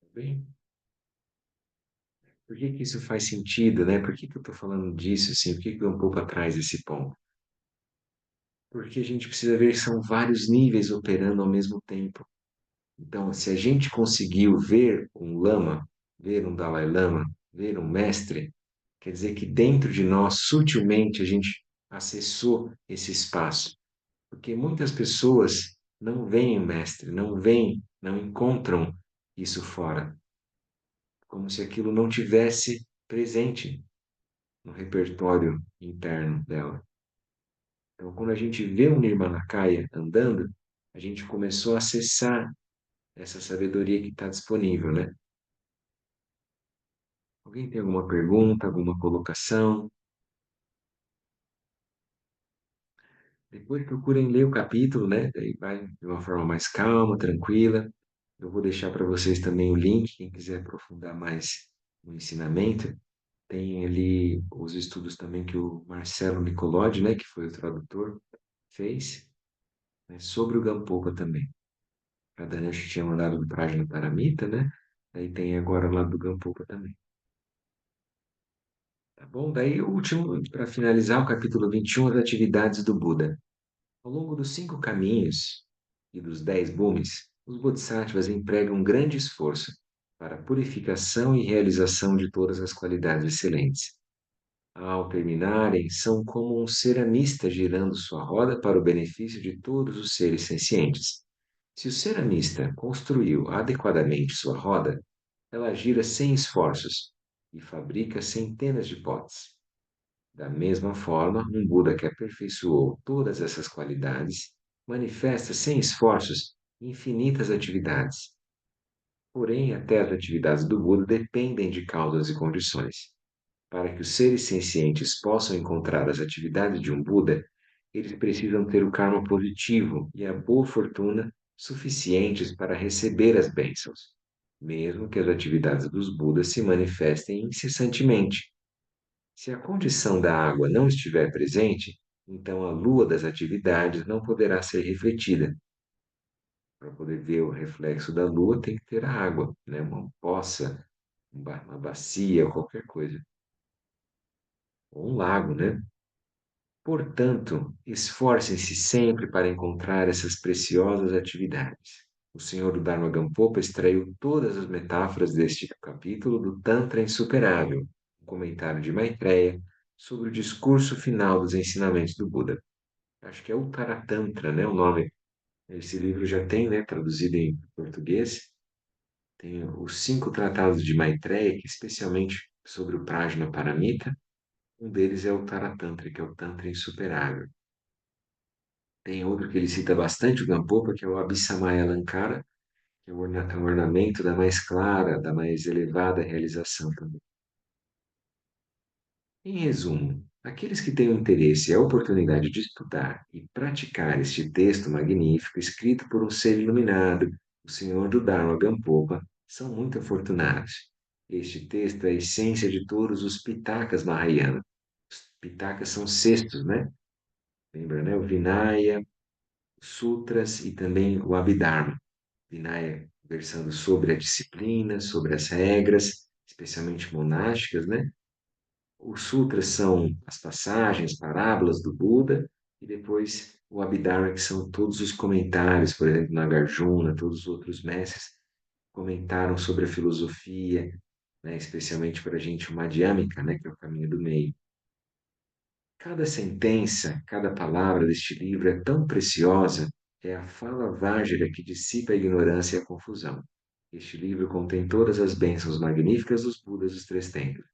Tá bem? Por que que isso faz sentido, né? Por que que eu estou falando disso, assim? Por que que eu um pouco atrás desse ponto? Porque a gente precisa ver que são vários níveis operando ao mesmo tempo. Então, se a gente conseguiu ver um lama, ver um Dalai Lama, ver um mestre, quer dizer que dentro de nós, sutilmente, a gente acessou esse espaço. Porque muitas pessoas não veem o mestre, não veem, não encontram isso fora, como se aquilo não tivesse presente no repertório interno dela. Então, quando a gente vê um Nirmanakaya andando, a gente começou a acessar essa sabedoria que está disponível, né? Alguém tem alguma pergunta, alguma colocação? Depois procurem ler o capítulo, né? Daí vai de uma forma mais calma, tranquila. Eu vou deixar para vocês também o link, quem quiser aprofundar mais no ensinamento. Tem ali os estudos também que o Marcelo Nicolodi, né, que foi o tradutor, fez, né, sobre o Gampopa também. A Danesh tinha mandado do Prajna Paramita, né? Aí tem agora lá do Gampopa também. Tá bom? Daí o último, para finalizar, o capítulo 21, as atividades do Buda. Ao longo dos 5 caminhos e dos 10 bhumis, os bodhisattvas empregam um grande esforço para a purificação e realização de todas as qualidades excelentes. Ao terminarem, são como um ceramista girando sua roda para o benefício de todos os seres sencientes. Se o ceramista construiu adequadamente sua roda, ela gira sem esforços e fabrica centenas de potes. Da mesma forma, um Buda que aperfeiçoou todas essas qualidades manifesta sem esforços infinitas atividades. Porém, até as atividades do Buda dependem de causas e condições. Para que os seres sencientes possam encontrar as atividades de um Buda, eles precisam ter o karma positivo e a boa fortuna suficientes para receber as bênçãos, mesmo que as atividades dos Budas se manifestem incessantemente. Se a condição da água não estiver presente, então a lua das atividades não poderá ser refletida. Para poder ver o reflexo da lua, tem que ter a água, né? Uma poça, uma bacia, qualquer coisa. Ou um lago, né? Portanto, esforcem-se sempre para encontrar essas preciosas atividades. O senhor do Dharma Gampopa extraiu todas as metáforas deste capítulo do Tantra Insuperável, um comentário de Maitreya sobre o discurso final dos ensinamentos do Buda. Acho que é Uttara Tantra, né? O nome. Esse livro já tem, né, traduzido em português. Tem os 5 tratados de Maitreya, que especialmente sobre o Prajna Paramita. Um deles é o Uttara Tantra, que é o Tantra Insuperável. Tem outro que ele cita bastante, o Gampopa, que é o Abhisamaya Alankara, que é o ornamento da mais clara, da mais elevada realização também. Em resumo, aqueles que têm o interesse e a oportunidade de estudar e praticar este texto magnífico, escrito por um ser iluminado, o Senhor do Dharma Gampopa, são muito afortunados. Este texto é a essência de todos os Pitakas Mahayana. Os Pitakas são cestos, né? Lembra, né? O Vinaya, Sutras e também o Abhidharma. Vinaya versando sobre a disciplina, sobre as regras, especialmente monásticas, né? Os sutras são as passagens, parábolas do Buda, e depois o Abhidharma, que são todos os comentários, por exemplo, Nagarjuna, todos os outros mestres comentaram sobre a filosofia, né, especialmente para a gente o Madhyamika, né, que é o caminho do meio. Cada sentença, cada palavra deste livro é tão preciosa, é a fala vágira que dissipa a ignorância e a confusão. Este livro contém todas as bênçãos magníficas dos Budas dos Três Templos.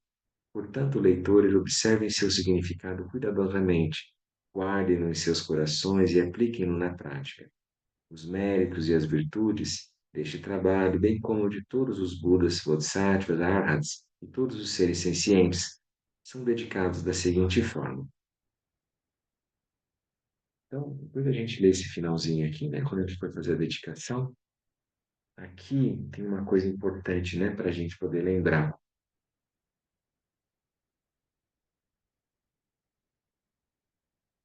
Portanto, o leitor ele observe seu significado cuidadosamente, guarde-no em seus corações e aplique-no na prática. Os méritos e as virtudes deste trabalho, bem como de todos os Budas, Bodhisattvas, Arhats e todos os seres sencientes, são dedicados da seguinte forma. Então, depois a gente lê esse finalzinho aqui, né, quando a gente for fazer a dedicação, aqui tem uma coisa importante, né, para a gente poder lembrar.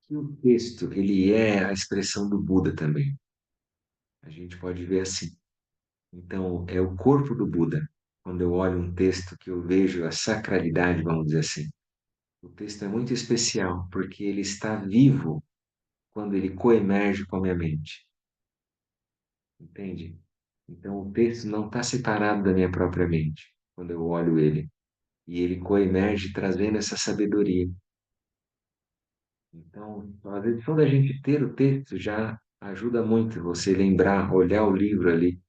Que o texto, ele é a expressão do Buda também. A gente pode ver assim. Então, é o corpo do Buda. Quando eu olho um texto que eu vejo a sacralidade, vamos dizer assim. O texto é muito especial, porque ele está vivo quando ele coemerge com a minha mente. Entende? Então, o texto não está separado da minha própria mente, quando eu olho ele. E ele coemerge trazendo essa sabedoria. Então, às vezes, só da gente ter o texto já ajuda muito você lembrar, olhar o livro ali,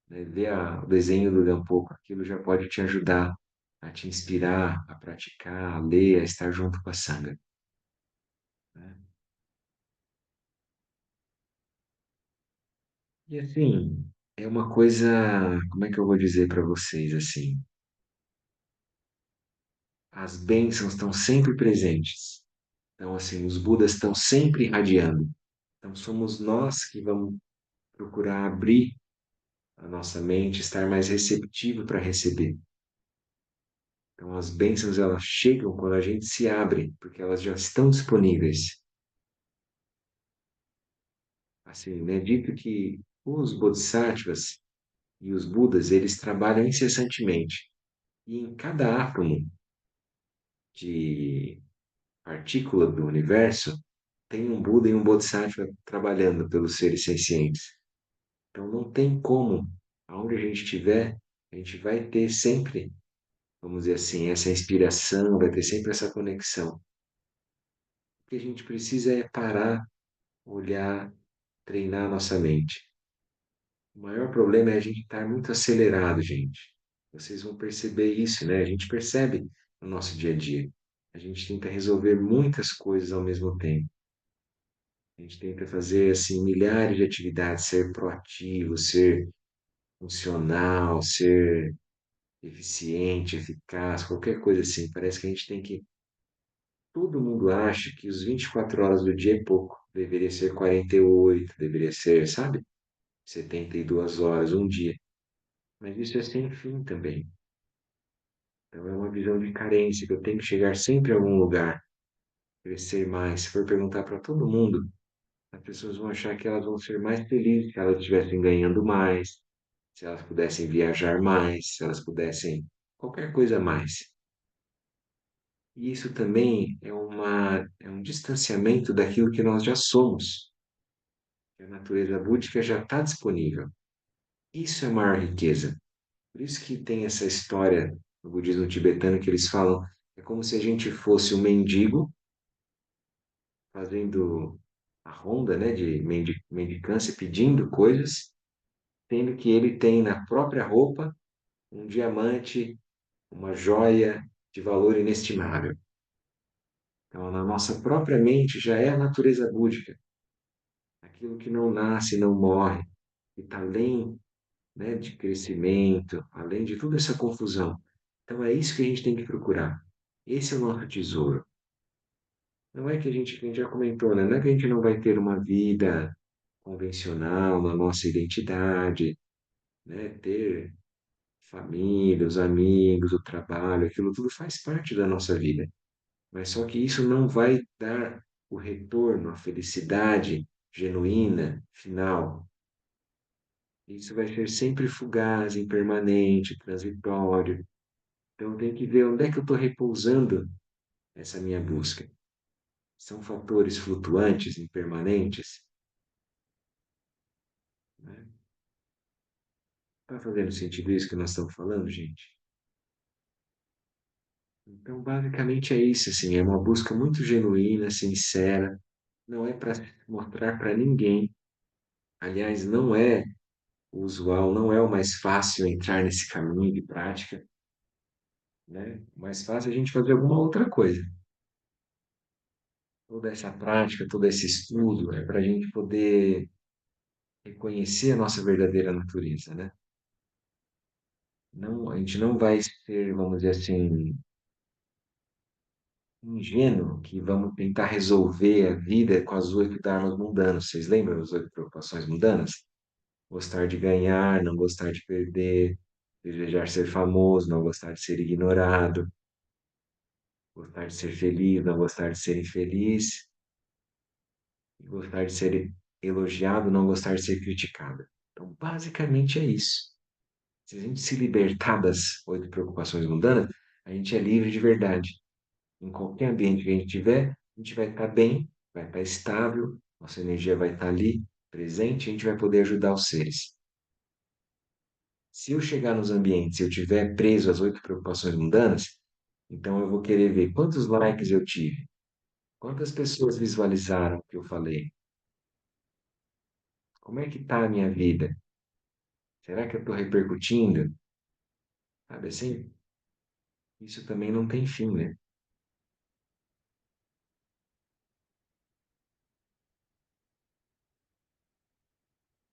né, ver o desenho do Gampoco, aquilo já pode te ajudar a te inspirar, a praticar, a ler, a estar junto com a Sangha, né? E assim, é uma coisa, como é que eu vou dizer para vocês assim? As bênçãos estão sempre presentes. Então, assim, os Budas estão sempre irradiando. Então, somos nós que vamos procurar abrir a nossa mente, estar mais receptivo para receber. Então, as bênçãos elas chegam quando a gente se abre, porque elas já estão disponíveis. Assim, né? Dito que os bodhisattvas e os budas, eles trabalham incessantemente. E em cada átomo de partícula do universo, tem um Buda e um Bodhisattva trabalhando pelos seres sencientes. Então não tem como, aonde a gente estiver, a gente vai ter sempre, vamos dizer assim, essa inspiração, vai ter sempre essa conexão. O que a gente precisa é parar, olhar, treinar a nossa mente. O maior problema é a gente estar muito acelerado, gente. Vocês vão perceber isso, né? A gente percebe no nosso dia a dia. A gente tenta resolver muitas coisas ao mesmo tempo. A gente tenta fazer assim milhares de atividades, ser proativo, ser funcional, ser eficiente, eficaz, qualquer coisa assim. Parece que a gente tem que. Todo mundo acha que os 24 horas do dia é pouco. Deveria ser 48, deveria ser, sabe? 72 horas, um dia. Mas isso é sem fim também. Então é uma visão de carência, que eu tenho que chegar sempre a algum lugar, crescer mais. Se for perguntar para todo mundo, as pessoas vão achar que elas vão ser mais felizes se elas estivessem ganhando mais, se elas pudessem viajar mais, se elas pudessem qualquer coisa a mais. E isso também é um distanciamento daquilo que nós já somos, que a natureza búdica já está disponível. Isso é a maior riqueza. Por isso que tem essa história no budismo tibetano que eles falam, é como se a gente fosse um mendigo fazendo a ronda, né, de mendicância, pedindo coisas, tendo que ele tem na própria roupa um diamante, uma joia de valor inestimável. Então, na nossa própria mente já é a natureza búdica, aquilo que não nasce, não morre, que está além, né, de crescimento, além de toda essa confusão. Então, é isso que a gente tem que procurar. Esse é o nosso tesouro. Não é que a gente já comentou, né? Não é que a gente não vai ter uma vida convencional na nossa identidade, né? Ter família, os amigos, o trabalho, aquilo tudo faz parte da nossa vida. Mas só que isso não vai dar o retorno, a felicidade genuína, final. Isso vai ser sempre fugaz, impermanente, transitório. Então, eu tenho que ver onde é que eu estou repousando essa minha busca. São fatores flutuantes, impermanentes, né? Está fazendo sentido isso que nós estamos falando, gente? Então, basicamente é isso, assim, é uma busca muito genuína, sincera, não é para mostrar para ninguém. Aliás, não é o usual, não é o mais fácil entrar nesse caminho de prática, né? O mais fácil é a gente fazer alguma outra coisa. Toda essa prática, todo esse estudo é para a gente poder reconhecer a nossa verdadeira natureza, né? Não, a gente não vai ser, vamos dizer assim, ingênuo que vamos tentar resolver a vida com as oito dharmas mundanas. Vocês lembram das oito preocupações mundanas? Gostar de ganhar, não gostar de perder, desejar ser famoso, não gostar de ser ignorado, gostar de ser feliz, não gostar de ser infeliz, e gostar de ser elogiado, não gostar de ser criticado. Então, basicamente é isso. Se a gente se libertar das oito preocupações mundanas, a gente é livre de verdade. Em qualquer ambiente que a gente tiver, a gente vai estar bem, vai estar estável, nossa energia vai estar ali, presente, e a gente vai poder ajudar os seres. Se eu chegar nos ambientes e eu tiver preso às oito preocupações mundanas, então eu vou querer ver quantos likes eu tive, quantas pessoas visualizaram o que eu falei, como é que está a minha vida, será que eu estou repercutindo? Sabe assim? Isso também não tem fim, né?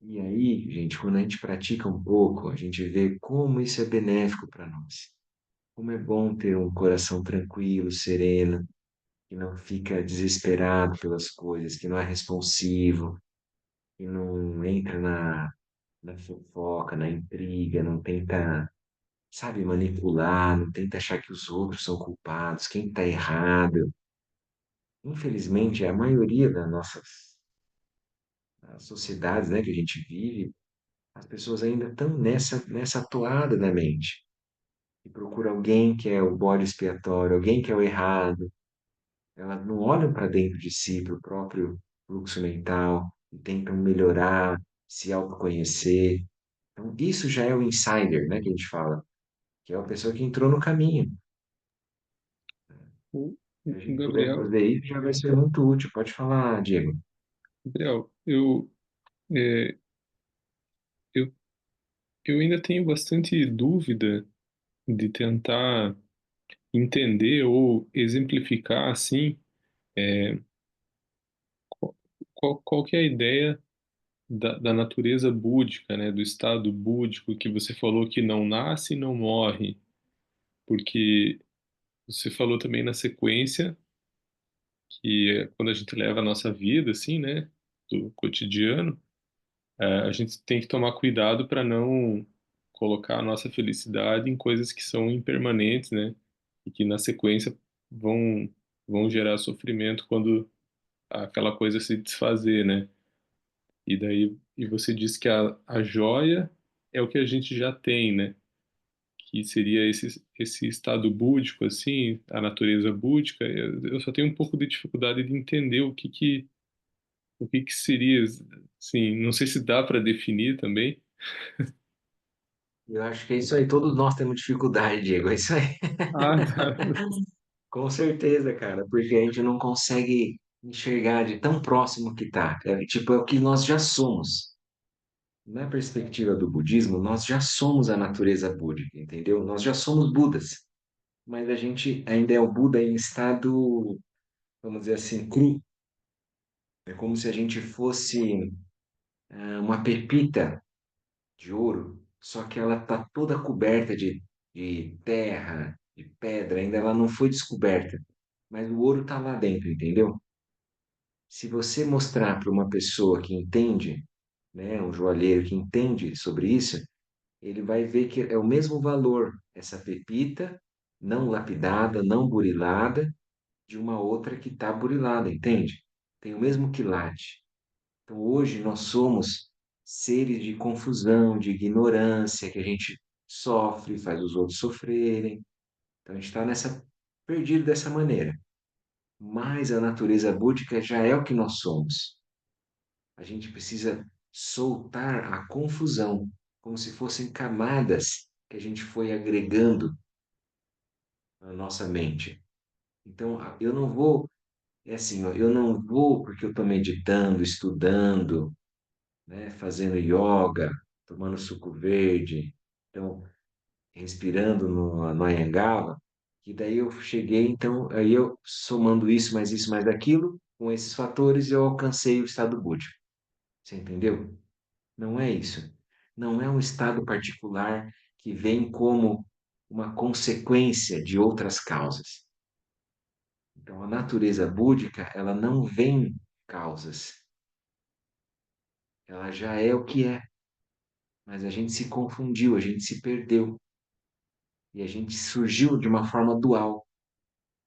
E aí, gente, quando a gente pratica um pouco, a gente vê como isso é benéfico para nós. Como é bom ter um coração tranquilo, sereno, que não fica desesperado pelas coisas, que não é responsivo, que não entra na fofoca, na intriga, não tenta, sabe, manipular, não tenta achar que os outros são culpados, quem está errado. Infelizmente, a maioria das nossas sociedades, né, que a gente vive, as pessoas ainda estão nessa toada na mente. E procura alguém que é o bode expiatório, alguém que é o errado. Elas não olham para dentro de si, para o próprio fluxo mental, e tentam melhorar, se autoconhecer. Então, isso já é o insider, né, que a gente fala, que é a pessoa que entrou no caminho. O, Se a o gente puder Gabriel, fazer isso, já vai ser muito útil. Pode falar, Diego. Gabriel, é, eu, eu ainda tenho bastante dúvida de tentar entender ou exemplificar assim qual que é a ideia da natureza búdica, né, do estado búdico que você falou que não nasce e não morre, porque você falou também na sequência que quando a gente leva a nossa vida, assim, né, do cotidiano, a gente tem que tomar cuidado para não colocar a nossa felicidade em coisas que são impermanentes, né, e que na sequência vão, vão gerar sofrimento quando aquela coisa se desfazer, né? E daí, e você disse que a joia é o que a gente já tem, né? Que seria esse estado búdico, assim, a natureza búdica. Eu só tenho um pouco de dificuldade de entender o que que seria, assim, não sei se dá para definir também. Eu acho que é isso aí. Todos nós temos dificuldade, Diego. É isso aí. Ah, tá. Com certeza, cara, porque a gente não consegue enxergar de tão próximo que tá. É, tipo, é o que nós já somos. Na perspectiva do budismo, nós já somos a natureza búdica, entendeu? Nós já somos Budas, mas a gente ainda é o Buda em estado, vamos dizer assim, cru. É como se a gente fosse uma pepita de ouro, só que ela está toda coberta de terra, de pedra, ainda ela não foi descoberta, mas o ouro está lá dentro, entendeu? Se você mostrar para uma pessoa que entende, né, um joalheiro que entende sobre isso, ele vai ver que é o mesmo valor essa pepita não lapidada, não burilada, de uma outra que está burilada, entende? Tem o mesmo quilate. Então hoje nós somos seres de confusão, de ignorância, que a gente sofre, faz os outros sofrerem. Então a gente está nessa perdido dessa maneira. Mas a natureza búdica já é o que nós somos. A gente precisa soltar a confusão, como se fossem camadas que a gente foi agregando na nossa mente. Então, eu não vou, é assim, ó, eu não vou porque eu estou meditando, estudando, né, fazendo yoga, tomando suco verde, então, respirando no Anhangala, que daí eu cheguei, então, aí eu somando isso, mais aquilo, com esses fatores, eu alcancei o estado búdico. Você entendeu? Não é isso. Não é um estado particular que vem como uma consequência de outras causas. Então, a natureza búdica, ela não vem causas. Ela já é o que é. Mas a gente se confundiu, a gente se perdeu. E a gente surgiu de uma forma dual.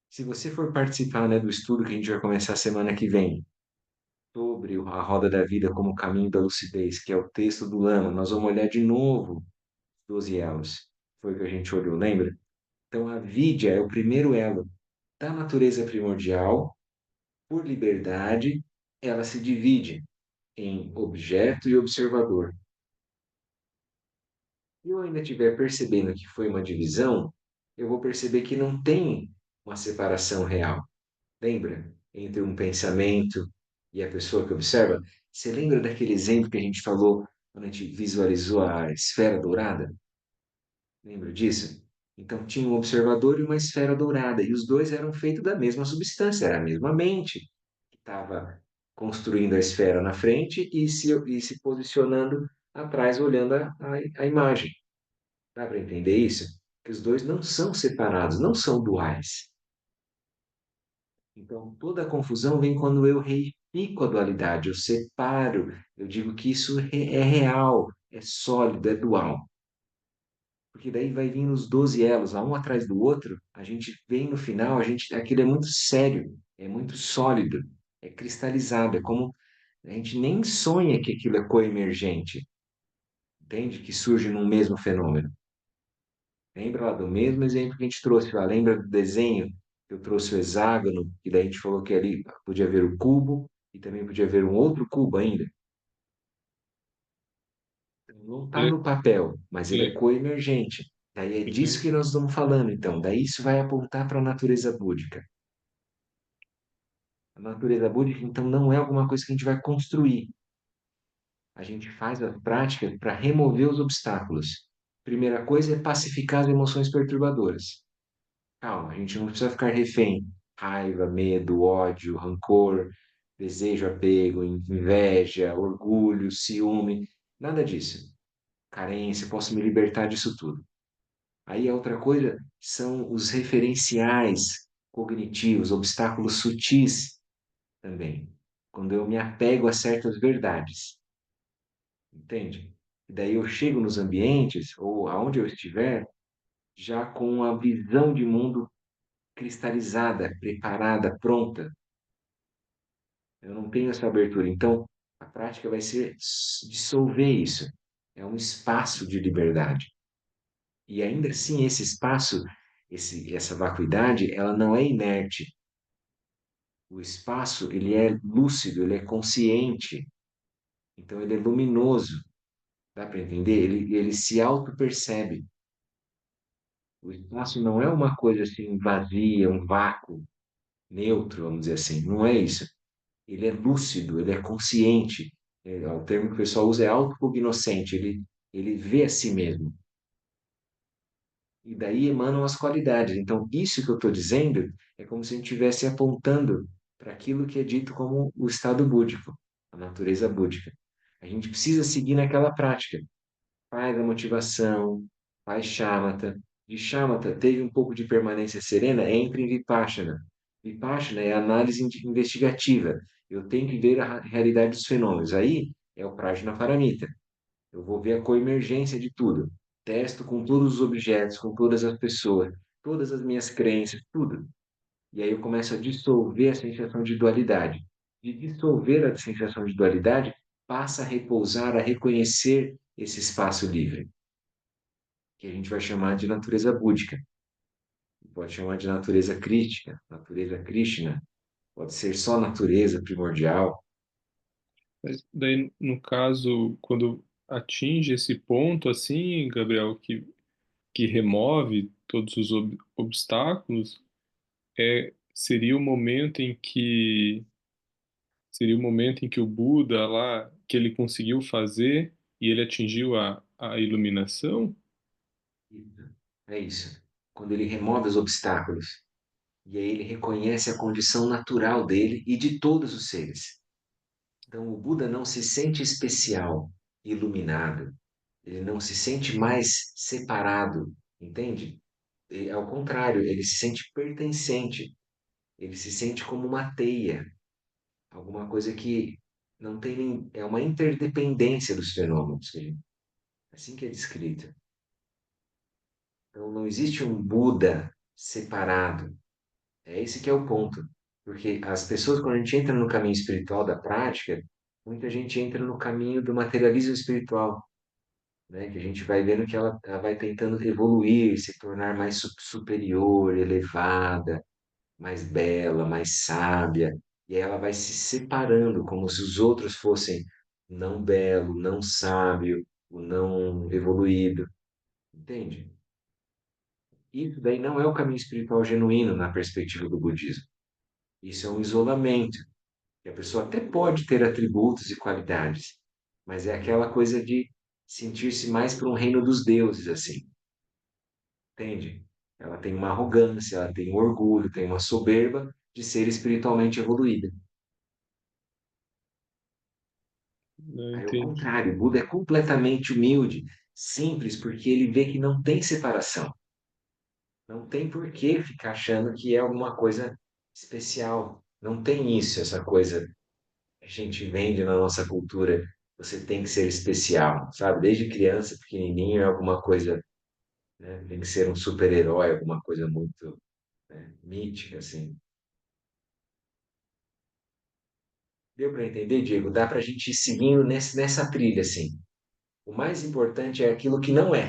Se você for participar, né, do estudo que a gente vai começar semana que vem, sobre a roda da vida como caminho da lucidez, que é o texto do Lama, nós vamos olhar de novo 12 elos. Foi o que a gente olhou, lembra? Então, a vidya é o primeiro elo da natureza primordial, por liberdade, ela se divide em objeto e observador. Se eu ainda estiver percebendo que foi uma divisão, eu vou perceber que não tem uma separação real. Lembra? Entre um pensamento e a pessoa que observa. Você lembra daquele exemplo que a gente falou quando a gente visualizou a esfera dourada? Lembra disso? Então tinha um observador e uma esfera dourada, e os dois eram feitos da mesma substância, era a mesma mente que estava construindo a esfera na frente e se posicionando atrás, olhando a imagem. Dá para entender isso? Que os dois não são separados, não são duais. Então, toda a confusão vem quando eu reifico a dualidade, eu separo, eu digo que isso é real, é sólido, é dual. Porque daí vai vir os 12 elos, um atrás do outro, a gente vem no final, aquilo é muito sério, é muito sólido, é cristalizado, é como a gente nem sonha que aquilo é coemergente, entende? Que surge num mesmo fenômeno. Lembra lá do mesmo exemplo que a gente trouxe lá? Lembra do desenho que eu trouxe o hexágono, e daí a gente falou que ali podia haver o cubo e também podia haver um outro cubo ainda? Não está Le- no papel, mas ele é le- coemergente. Daí é disso Uhum. que nós estamos falando, então. Daí isso vai apontar para a natureza búdica. A natureza búdica, então, não é alguma coisa que a gente vai construir. A gente faz a prática para remover os obstáculos. Primeira coisa é pacificar as emoções perturbadoras. Calma, a gente não precisa ficar refém. Raiva, medo, ódio, rancor, desejo, apego, inveja, orgulho, ciúme, nada disso. Carência, posso me libertar disso tudo. Aí a outra coisa são os referenciais cognitivos, obstáculos sutis também. Quando eu me apego a certas verdades, entende? E daí eu chego nos ambientes ou aonde eu estiver já com a visão de mundo cristalizada, preparada, pronta. Eu não tenho essa abertura. Então, a prática vai ser dissolver isso. É um espaço de liberdade. E ainda assim, esse espaço, essa vacuidade, ela não é inerte. O espaço, ele é lúcido, ele é consciente. Então, ele é luminoso. Dá para entender? Ele se auto-percebe. O espaço não é uma coisa assim vazia, um vácuo, neutro, vamos dizer assim. Não é isso. Ele é lúcido, ele é consciente. O termo que o pessoal usa é autocognoscente. Ele vê a si mesmo. E daí emanam as qualidades. Então, isso que eu estou dizendo é como se a gente estivesse apontando para aquilo que é dito como o estado búdico, a natureza búdica. A gente precisa seguir naquela prática. Faz a motivação, faz shamatha. De shamatha, teve um pouco de permanência serena, entra em vipassana. Vipassana é análise investigativa. Eu tenho que ver a realidade dos fenômenos. Aí é o prajnaparamita. Eu vou ver a coemergência de tudo. Testo com todos os objetos, com todas as pessoas, todas as minhas crenças, tudo. E aí eu começo a dissolver a sensação de dualidade. De dissolver a sensação de dualidade, passa a repousar, a reconhecer esse espaço livre, que a gente vai chamar de natureza búdica. pode chamar de natureza crítica, natureza Krishna, pode ser só natureza primordial. Mas daí, no caso, quando atinge esse ponto, assim, Gabriel, que remove todos os obstáculos, seria o momento em que seria o momento em que o Buda lá, que ele conseguiu fazer e ele atingiu a iluminação? É isso. Quando ele remove os obstáculos, e aí ele reconhece a condição natural dele e de todos os seres. Então, o Buda não se sente especial, iluminado, ele não se sente mais separado, entende? E, ao contrário, ele se sente pertencente, ele se sente como uma teia, alguma coisa que não tem nem, é uma interdependência dos fenômenos, assim que é descrito. Então, não existe um Buda separado. É esse que é o ponto. Porque as pessoas, quando a gente entra no caminho espiritual da prática, muita gente entra no caminho do materialismo espiritual, né? Que a gente vai vendo que ela vai tentando evoluir, se tornar mais superior, elevada, mais bela, mais sábia. E aí ela vai se separando, como se os outros fossem não belo, não sábio, o não evoluído. Entende? Isso daí não é o caminho espiritual genuíno na perspectiva do budismo. Isso é um isolamento. E a pessoa até pode ter atributos e qualidades, mas é aquela coisa de sentir-se mais para um reino dos deuses, assim, entende? Ela tem uma arrogância, ela tem um orgulho, tem uma soberba de ser espiritualmente evoluída. Não Aí, ao entendi. contrário, o Buda é completamente humilde, simples, porque ele vê que não tem separação. Não tem por que ficar achando que é alguma coisa especial. Não tem isso, essa coisa a gente vende na nossa cultura, você tem que ser especial, sabe? Desde criança, pequenininho, é alguma coisa, né? Tem que ser um super-herói, alguma coisa muito, né, mítica, assim. Deu para entender, Diego? Dá para a gente ir seguindo nessa trilha, assim. O mais importante é aquilo que não é,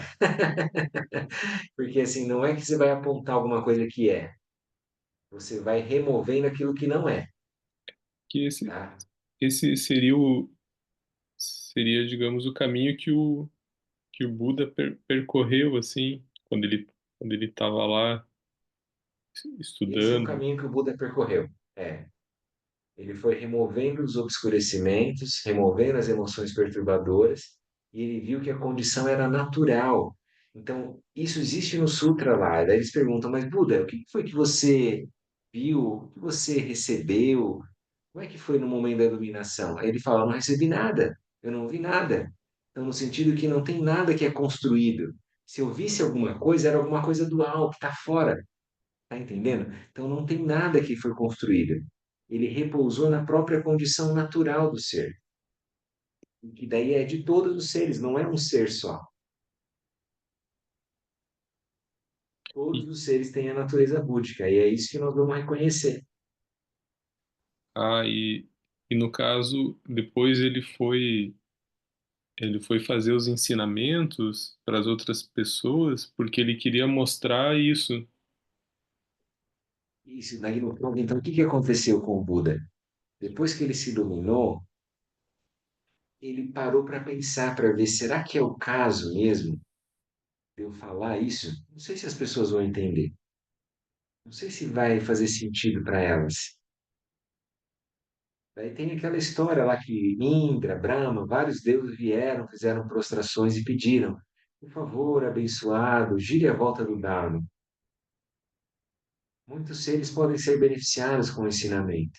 porque assim, não é que você vai apontar alguma coisa que é, você vai removendo aquilo que não é, Que tá? esse seria seria, digamos, o caminho que o Buda percorreu, assim, quando ele estava lá Esse é o estudando. caminho que o Buda percorreu. É. Ele foi removendo os obscurecimentos, removendo as emoções perturbadoras, e ele viu que a condição era natural. Então, isso existe no Sutra lá. Daí eles perguntam, mas Buda, o que foi que você viu? O que você recebeu? Como é que foi no momento da iluminação? Aí ele fala, eu não recebi nada, eu não vi nada. Então, no sentido que não tem nada que é construído. Se eu visse alguma coisa, era alguma coisa dual, que está fora. Tá entendendo? Então não tem nada que foi construído. Ele repousou na própria condição natural do ser, que daí é de todos os seres, não é um ser só. Todos E, os seres têm a natureza búdica, e é isso que nós vamos reconhecer. ah, e, e no caso, depois ele foi fazer os ensinamentos para as outras pessoas porque ele queria mostrar isso. Isso daí no ponto. Então, o que que aconteceu com o Buda? Depois que ele se iluminou, ele parou para pensar, para ver, será que é o caso mesmo de eu falar isso? Não sei se as pessoas vão entender. Não sei se vai fazer sentido para elas. Daí tem aquela história lá que Indra, Brahma, vários deuses vieram, fizeram prostrações e pediram, por favor, abençoado, gire a volta do Dharma. Muitos seres podem ser beneficiados com o ensinamento.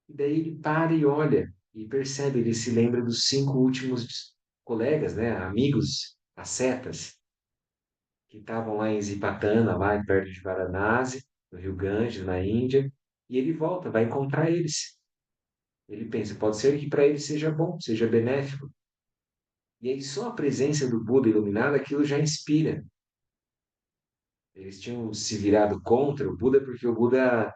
E daí ele para e olha e percebe, ele se lembra dos cinco últimos colegas, né, amigos, ascetas, que estavam lá em Zipatana, lá perto de Varanasi, no Rio Ganges, na Índia, e ele volta, vai encontrar eles. Ele pensa, pode ser que para eles seja bom, seja benéfico. E aí só a presença do Buda iluminado, aquilo já inspira. Eles tinham se virado contra o Buda porque o Buda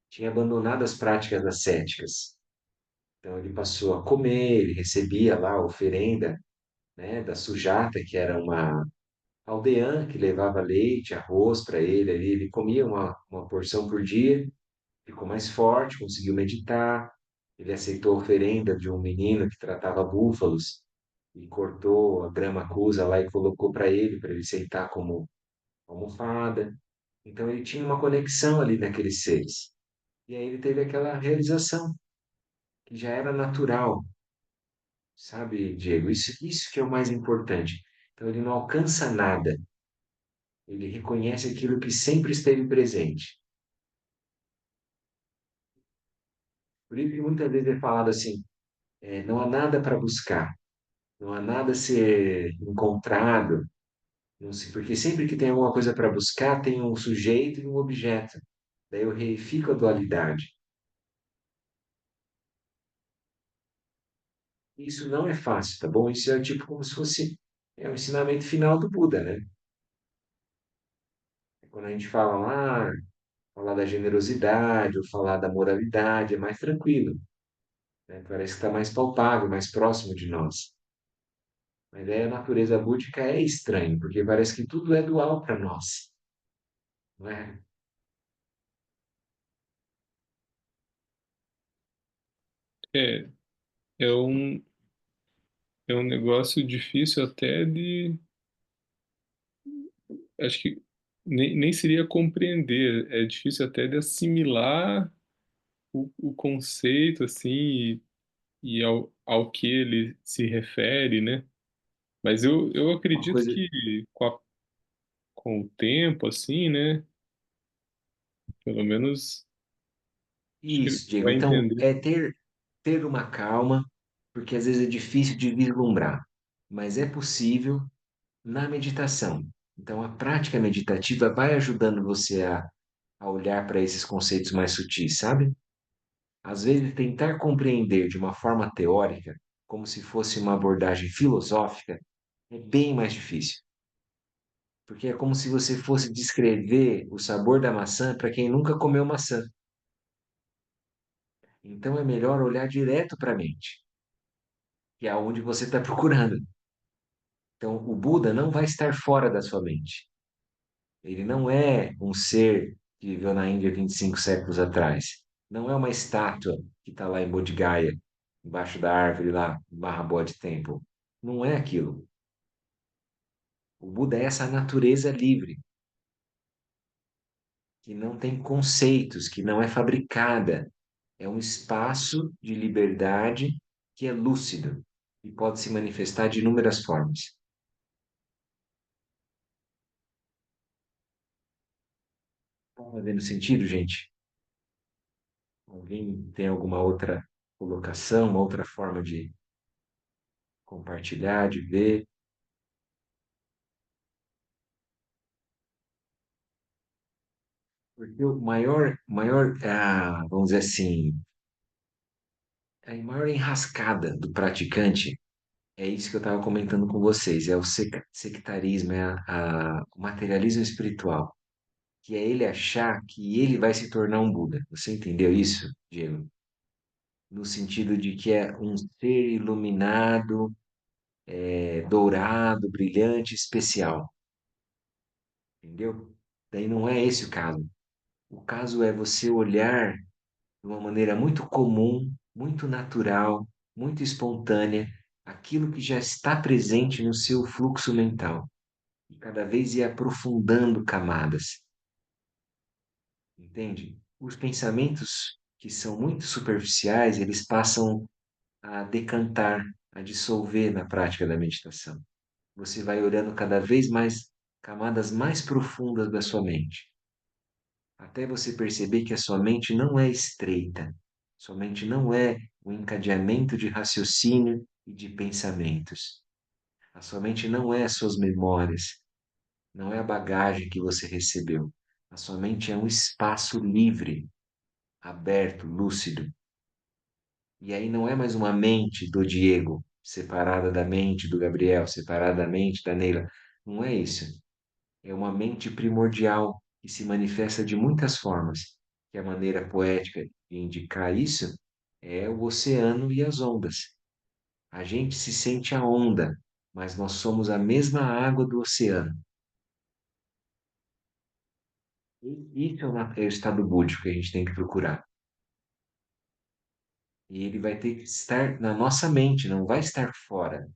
tinha abandonado as práticas ascéticas. Então ele passou a comer, ele recebia lá a oferenda, né, da sujata, que era uma aldeã que levava leite, arroz para ele ali. Ele comia uma porção por dia, ficou mais forte, conseguiu meditar. Ele aceitou a oferenda de um menino que tratava búfalos e cortou a grama acusa lá e colocou para ele sentar como almofada. Então ele tinha uma conexão ali naqueles seres. E aí ele teve aquela realização que já era natural, sabe, Diego? Isso que é o mais importante. Então ele não alcança nada, ele reconhece aquilo que sempre esteve presente. Por isso que muitas vezes é falado assim, não há nada para buscar, não há nada a ser encontrado, não se, porque sempre que tem alguma coisa para buscar, tem um sujeito e um objeto. Daí eu reifico a dualidade. Isso não é fácil, tá bom? Isso é tipo como se fosse o ensinamento final do Buda, né? Quando a gente fala lá, falar da generosidade ou falar da moralidade, é mais tranquilo, né? Parece que está mais palpável, mais próximo de nós. Mas aí a natureza búdica é estranho, porque parece que tudo é dual para nós, não é? É, é é um negócio difícil até acho que nem seria compreender, é difícil até de assimilar o conceito, assim, e ao que ele se refere, né? Mas eu Uma acredito coisa. que com o tempo, assim, né? Pelo menos acho que ele Isso, Diego. vai Então, entender. é ter uma calma, porque às vezes é difícil de vislumbrar, mas é possível na meditação. Então, a prática meditativa vai ajudando você a olhar para esses conceitos mais sutis, sabe? Às vezes, tentar compreender de uma forma teórica, como se fosse uma abordagem filosófica, é bem mais difícil, porque é como se você fosse descrever o sabor da maçã para quem nunca comeu maçã. Então, é melhor olhar direto para a mente, que é onde você está procurando. Então, o Buda não vai estar fora da sua mente. Ele não é um ser que viveu na Índia 25 séculos atrás. Não é uma estátua que está lá em Bodh Gaya, embaixo da árvore lá, em Mahabodhi Temple. Não é aquilo. O Buda é essa natureza livre, que não tem conceitos, que não é fabricada. É um espaço de liberdade que é lúcido e pode se manifestar de inúmeras formas. Está fazendo sentido, gente? Alguém tem alguma outra colocação, uma outra forma de compartilhar, de ver? Porque o vamos dizer assim, a maior enrascada do praticante é isso que eu estava comentando com vocês, é o sectarismo, é o materialismo espiritual, que é ele achar que ele vai se tornar um Buda. Você entendeu isso, Diego? No sentido de que é um ser iluminado, dourado, brilhante, especial, entendeu? Daí não é esse o caso. O caso é você olhar de uma maneira muito comum, muito natural, muito espontânea, aquilo que já está presente no seu fluxo mental e cada vez ir aprofundando camadas, entende? Os pensamentos que são muito superficiais, eles passam a decantar, a dissolver na prática da meditação. Você vai olhando cada vez mais camadas mais profundas da sua mente, até você perceber que a sua mente não é estreita, sua mente não é um encadeamento de raciocínio e de pensamentos. A sua mente não é as suas memórias, não é a bagagem que você recebeu. A sua mente é um espaço livre, aberto, lúcido. E aí não é mais uma mente do Diego, separada da mente do Gabriel, separada da mente da Neila. Não é isso. É uma mente primordial que se manifesta de muitas formas. Que a maneira poética de indicar isso é o oceano e as ondas. A gente se sente a onda, mas nós somos a mesma água do oceano. Isso é o estado búdico que a gente tem que procurar. E ele vai ter que estar na nossa mente, não vai estar fora.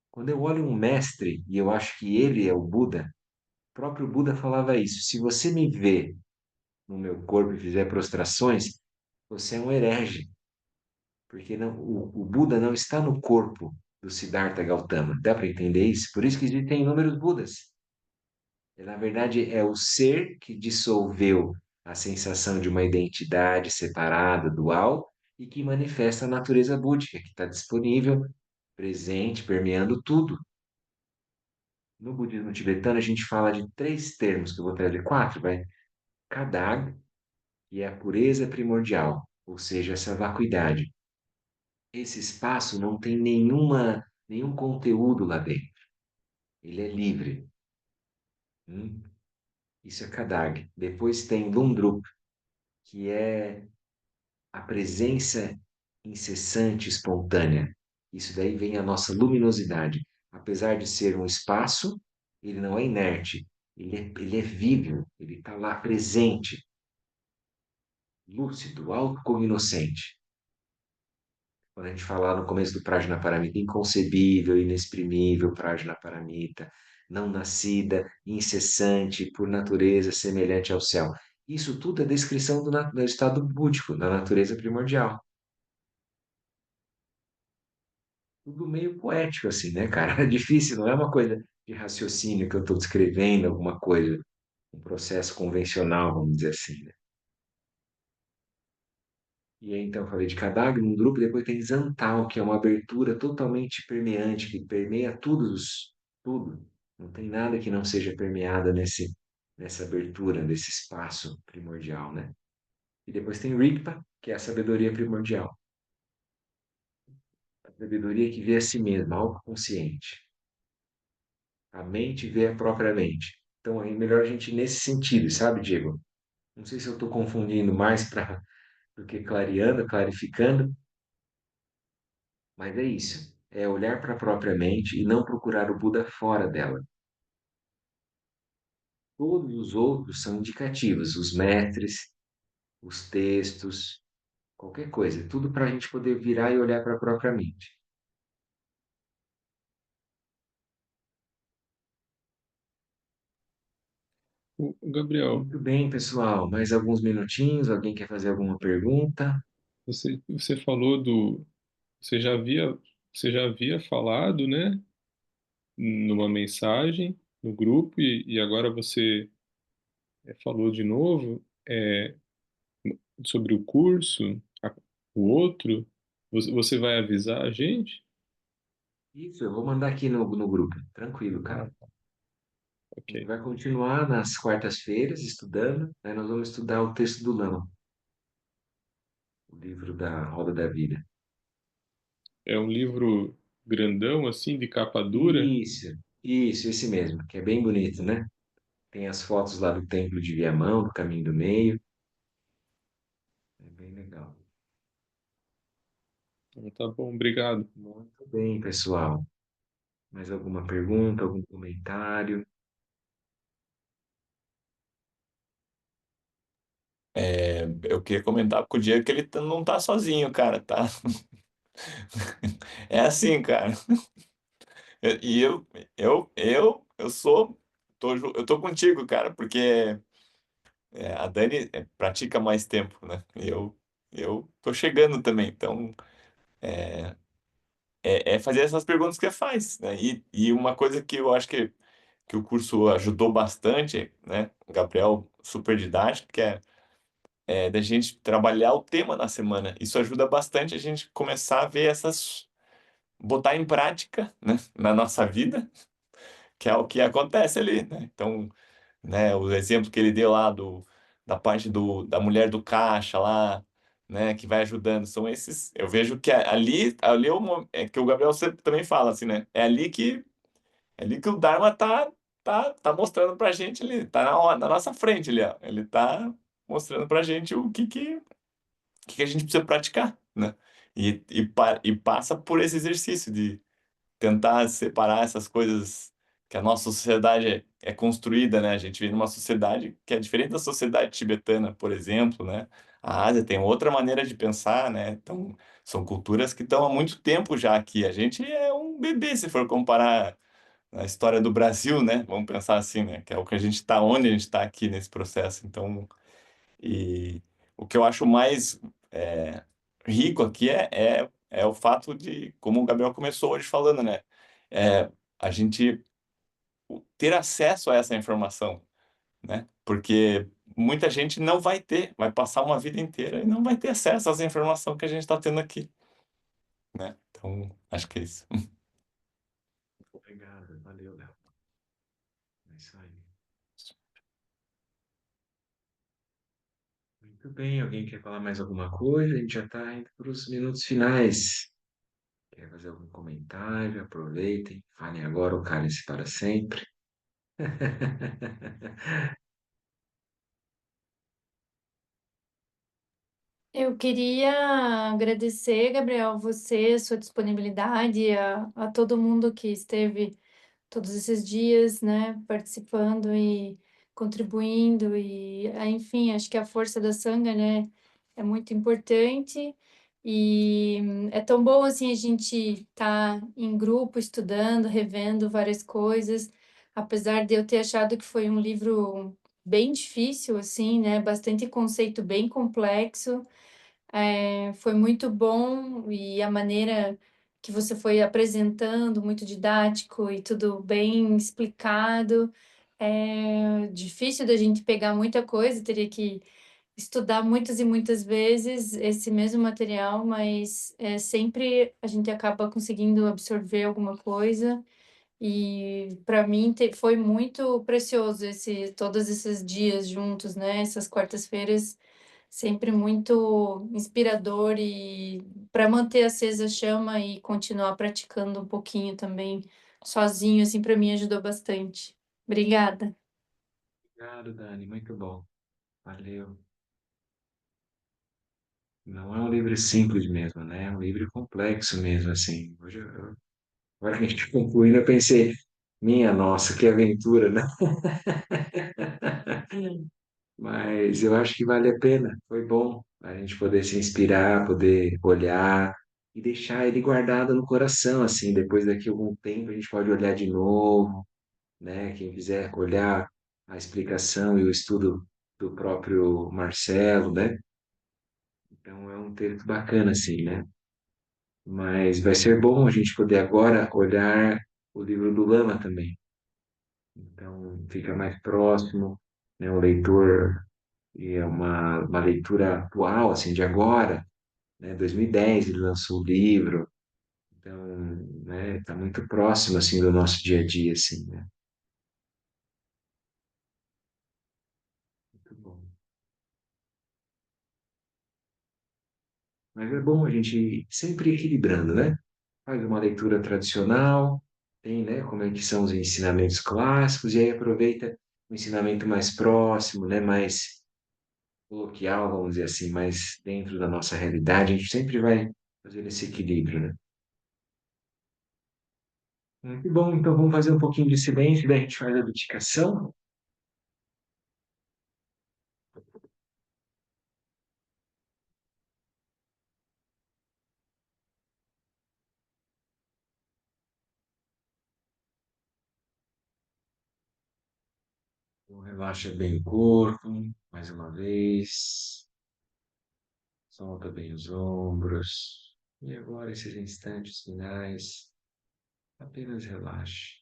Quando eu olho um mestre e eu acho que ele é o Buda, o próprio Buda falava isso. Se você me vê no meu corpo e fizer prostrações, você é um herege, porque o Buda não está no corpo do Siddhartha Gautama. Dá para entender isso? Por isso que existem inúmeros Budas. Na verdade, é o ser que dissolveu a sensação de uma identidade separada, dual, e que manifesta a natureza búdica, que está disponível, presente, permeando tudo. No budismo tibetano, a gente fala de três termos, que eu vou trazer quatro, vai. Kadag, que é a pureza primordial, ou seja, essa vacuidade. Esse espaço não tem nenhum conteúdo lá dentro. Ele é livre. Hum? Isso é Kadag. Depois tem Lundrup, que é a presença incessante, espontânea. Isso daí vem a nossa luminosidade. Apesar de ser um espaço, ele não é inerte, ele é vívido, ele está lá presente, lúcido, autocognoscente. Quando a gente fala lá no começo do Prajnaparamita, inconcebível, inexprimível Prajnaparamita, não nascida, incessante, por natureza semelhante ao céu. Isso tudo é descrição do estado búdico, da natureza primordial. Tudo meio poético, assim, né, cara? É difícil, não é uma coisa de raciocínio que eu estou descrevendo alguma coisa, um processo convencional, vamos dizer assim, né? E aí, então, eu falei de Cadágio, um grupo, depois tem Zantal, que é uma abertura totalmente permeante, que permeia tudo. Não tem nada que não seja permeada nessa abertura, nesse espaço primordial, né? E depois tem Rigpa, que é a sabedoria primordial. A sabedoria que vê a si mesma, autoconsciente. A mente vê a própria mente. Então, é melhor a gente ir nesse sentido, sabe, Diego? Não sei se eu estou confundindo mais do que clareando, clarificando, mas é isso. É olhar para a própria mente e não procurar o Buda fora dela. Todos os outros são indicativos, os mestres, os textos, qualquer coisa, tudo para a gente poder virar e olhar para a própria mente. Gabriel, Muito bem, pessoal. Mais alguns minutinhos. Alguém quer fazer alguma pergunta? você falou você já havia, você já havia falado, né, numa mensagem no grupo e agora você falou de novo sobre o curso, o outro. Você vai avisar a gente? Isso, eu vou mandar aqui no grupo. Tranquilo, Ah, cara. A gente ok. vai continuar nas quartas-feiras estudando, né? Nós vamos estudar o texto do Lama, o livro da Roda da Vida. É um livro grandão, assim, de capa dura. Isso, esse mesmo, que é bem bonito, né? Tem as fotos lá do Templo de Viamão, do Caminho do Meio. É bem legal. Ah, tá bom, obrigado. Muito bem, pessoal. Mais alguma pergunta, algum comentário? Eu queria comentar com o Diego que ele não tá sozinho, cara, tá? É assim, cara. E eu eu tô contigo, cara, porque a Dani pratica mais tempo, né? Eu tô chegando também, então é fazer essas perguntas que faz, né? E uma coisa que eu acho que o curso ajudou bastante, né? O Gabriel, super didático, que é da gente trabalhar o tema na semana. Isso ajuda bastante a gente começar a ver botar em prática, né, na nossa vida, que é o que acontece ali, né? Então, né, o exemplo que ele deu lá da parte da mulher do caixa lá, né, que vai ajudando, são esses. Eu vejo que ali é que o Gabriel sempre também fala assim, né? É ali que o Dharma tá mostrando pra gente ali, tá na nossa frente ali, ó. Ele tá mostrando pra gente o que a gente precisa praticar, né? E passa por esse exercício de tentar separar essas coisas que a nossa sociedade é construída, né? A gente vive numa sociedade que é diferente da sociedade tibetana, por exemplo, né? A Ásia tem outra maneira de pensar, né? Então, são culturas que estão há muito tempo já aqui. A gente é um bebê, se for comparar a história do Brasil, né? Vamos pensar assim, né? Que é o que a gente está, onde a gente está aqui nesse processo. Então, e o que eu acho mais é, rico aqui é o fato de, como o Gabriel começou hoje falando, né? A gente ter acesso a essa informação, né? Porque muita gente não vai ter, vai passar uma vida inteira e não vai ter acesso às informações que a gente está tendo aqui, né? Então, acho que é isso. Obrigado, valeu, Léo. É isso aí. Muito bem, alguém quer falar mais alguma coisa? A gente já está indo para os minutos finais. Quer fazer algum comentário? Aproveitem, falem agora ou calem-se para sempre. Eu queria agradecer, Gabriel, você, sua disponibilidade, a todo mundo que esteve todos esses dias, né, participando e contribuindo e, enfim, acho que a força da Sangha, né, é muito importante e é tão bom assim a gente estar em grupo estudando, revendo várias coisas, apesar de eu ter achado que foi um livro bem difícil, assim, né, bastante conceito bem complexo. Foi muito bom e a maneira que você foi apresentando, muito didático e tudo bem explicado. É difícil da gente pegar muita coisa, teria que estudar muitas e muitas vezes esse mesmo material, mas sempre a gente acaba conseguindo absorver alguma coisa. E para mim foi muito precioso todos esses dias juntos, né? Essas quartas-feiras sempre muito inspirador e para manter acesa a chama e continuar praticando um pouquinho também sozinho, assim, para mim ajudou bastante. Obrigada. Obrigado, Dani, muito bom. Valeu. Não é um livro simples mesmo, né? É um livro complexo mesmo, assim. Agora que a gente concluindo, eu pensei, minha nossa, que aventura, né? Mas eu acho que vale a pena. Foi bom a gente poder se inspirar, poder olhar e deixar ele guardado no coração, assim. Depois daqui a algum tempo a gente pode olhar de novo, né? Quem quiser olhar a explicação e o estudo do próprio Marcelo, né? Então é um texto bacana, assim, né? Mas vai ser bom a gente poder agora olhar o livro do Lama também. Então fica mais próximo, né? O leitor, e é uma leitura atual, assim, de agora, né? 2010 ele lançou o livro, então, né? Está muito próximo, assim, do nosso dia a dia, assim, né? Muito bom. Mas é bom a gente ir sempre equilibrando, né? Faz uma leitura tradicional, tem, né, como é que são os ensinamentos clássicos, e aí aproveita o ensinamento mais próximo, né, mais coloquial, vamos dizer assim, mais dentro da nossa realidade. A gente sempre vai fazer esse equilíbrio, né? Que bom, então vamos fazer um pouquinho de silêncio, daí a gente faz a dedicação. Então, relaxa bem o corpo, mais uma vez. Solta bem os ombros. E agora, esses instantes finais, apenas relaxe.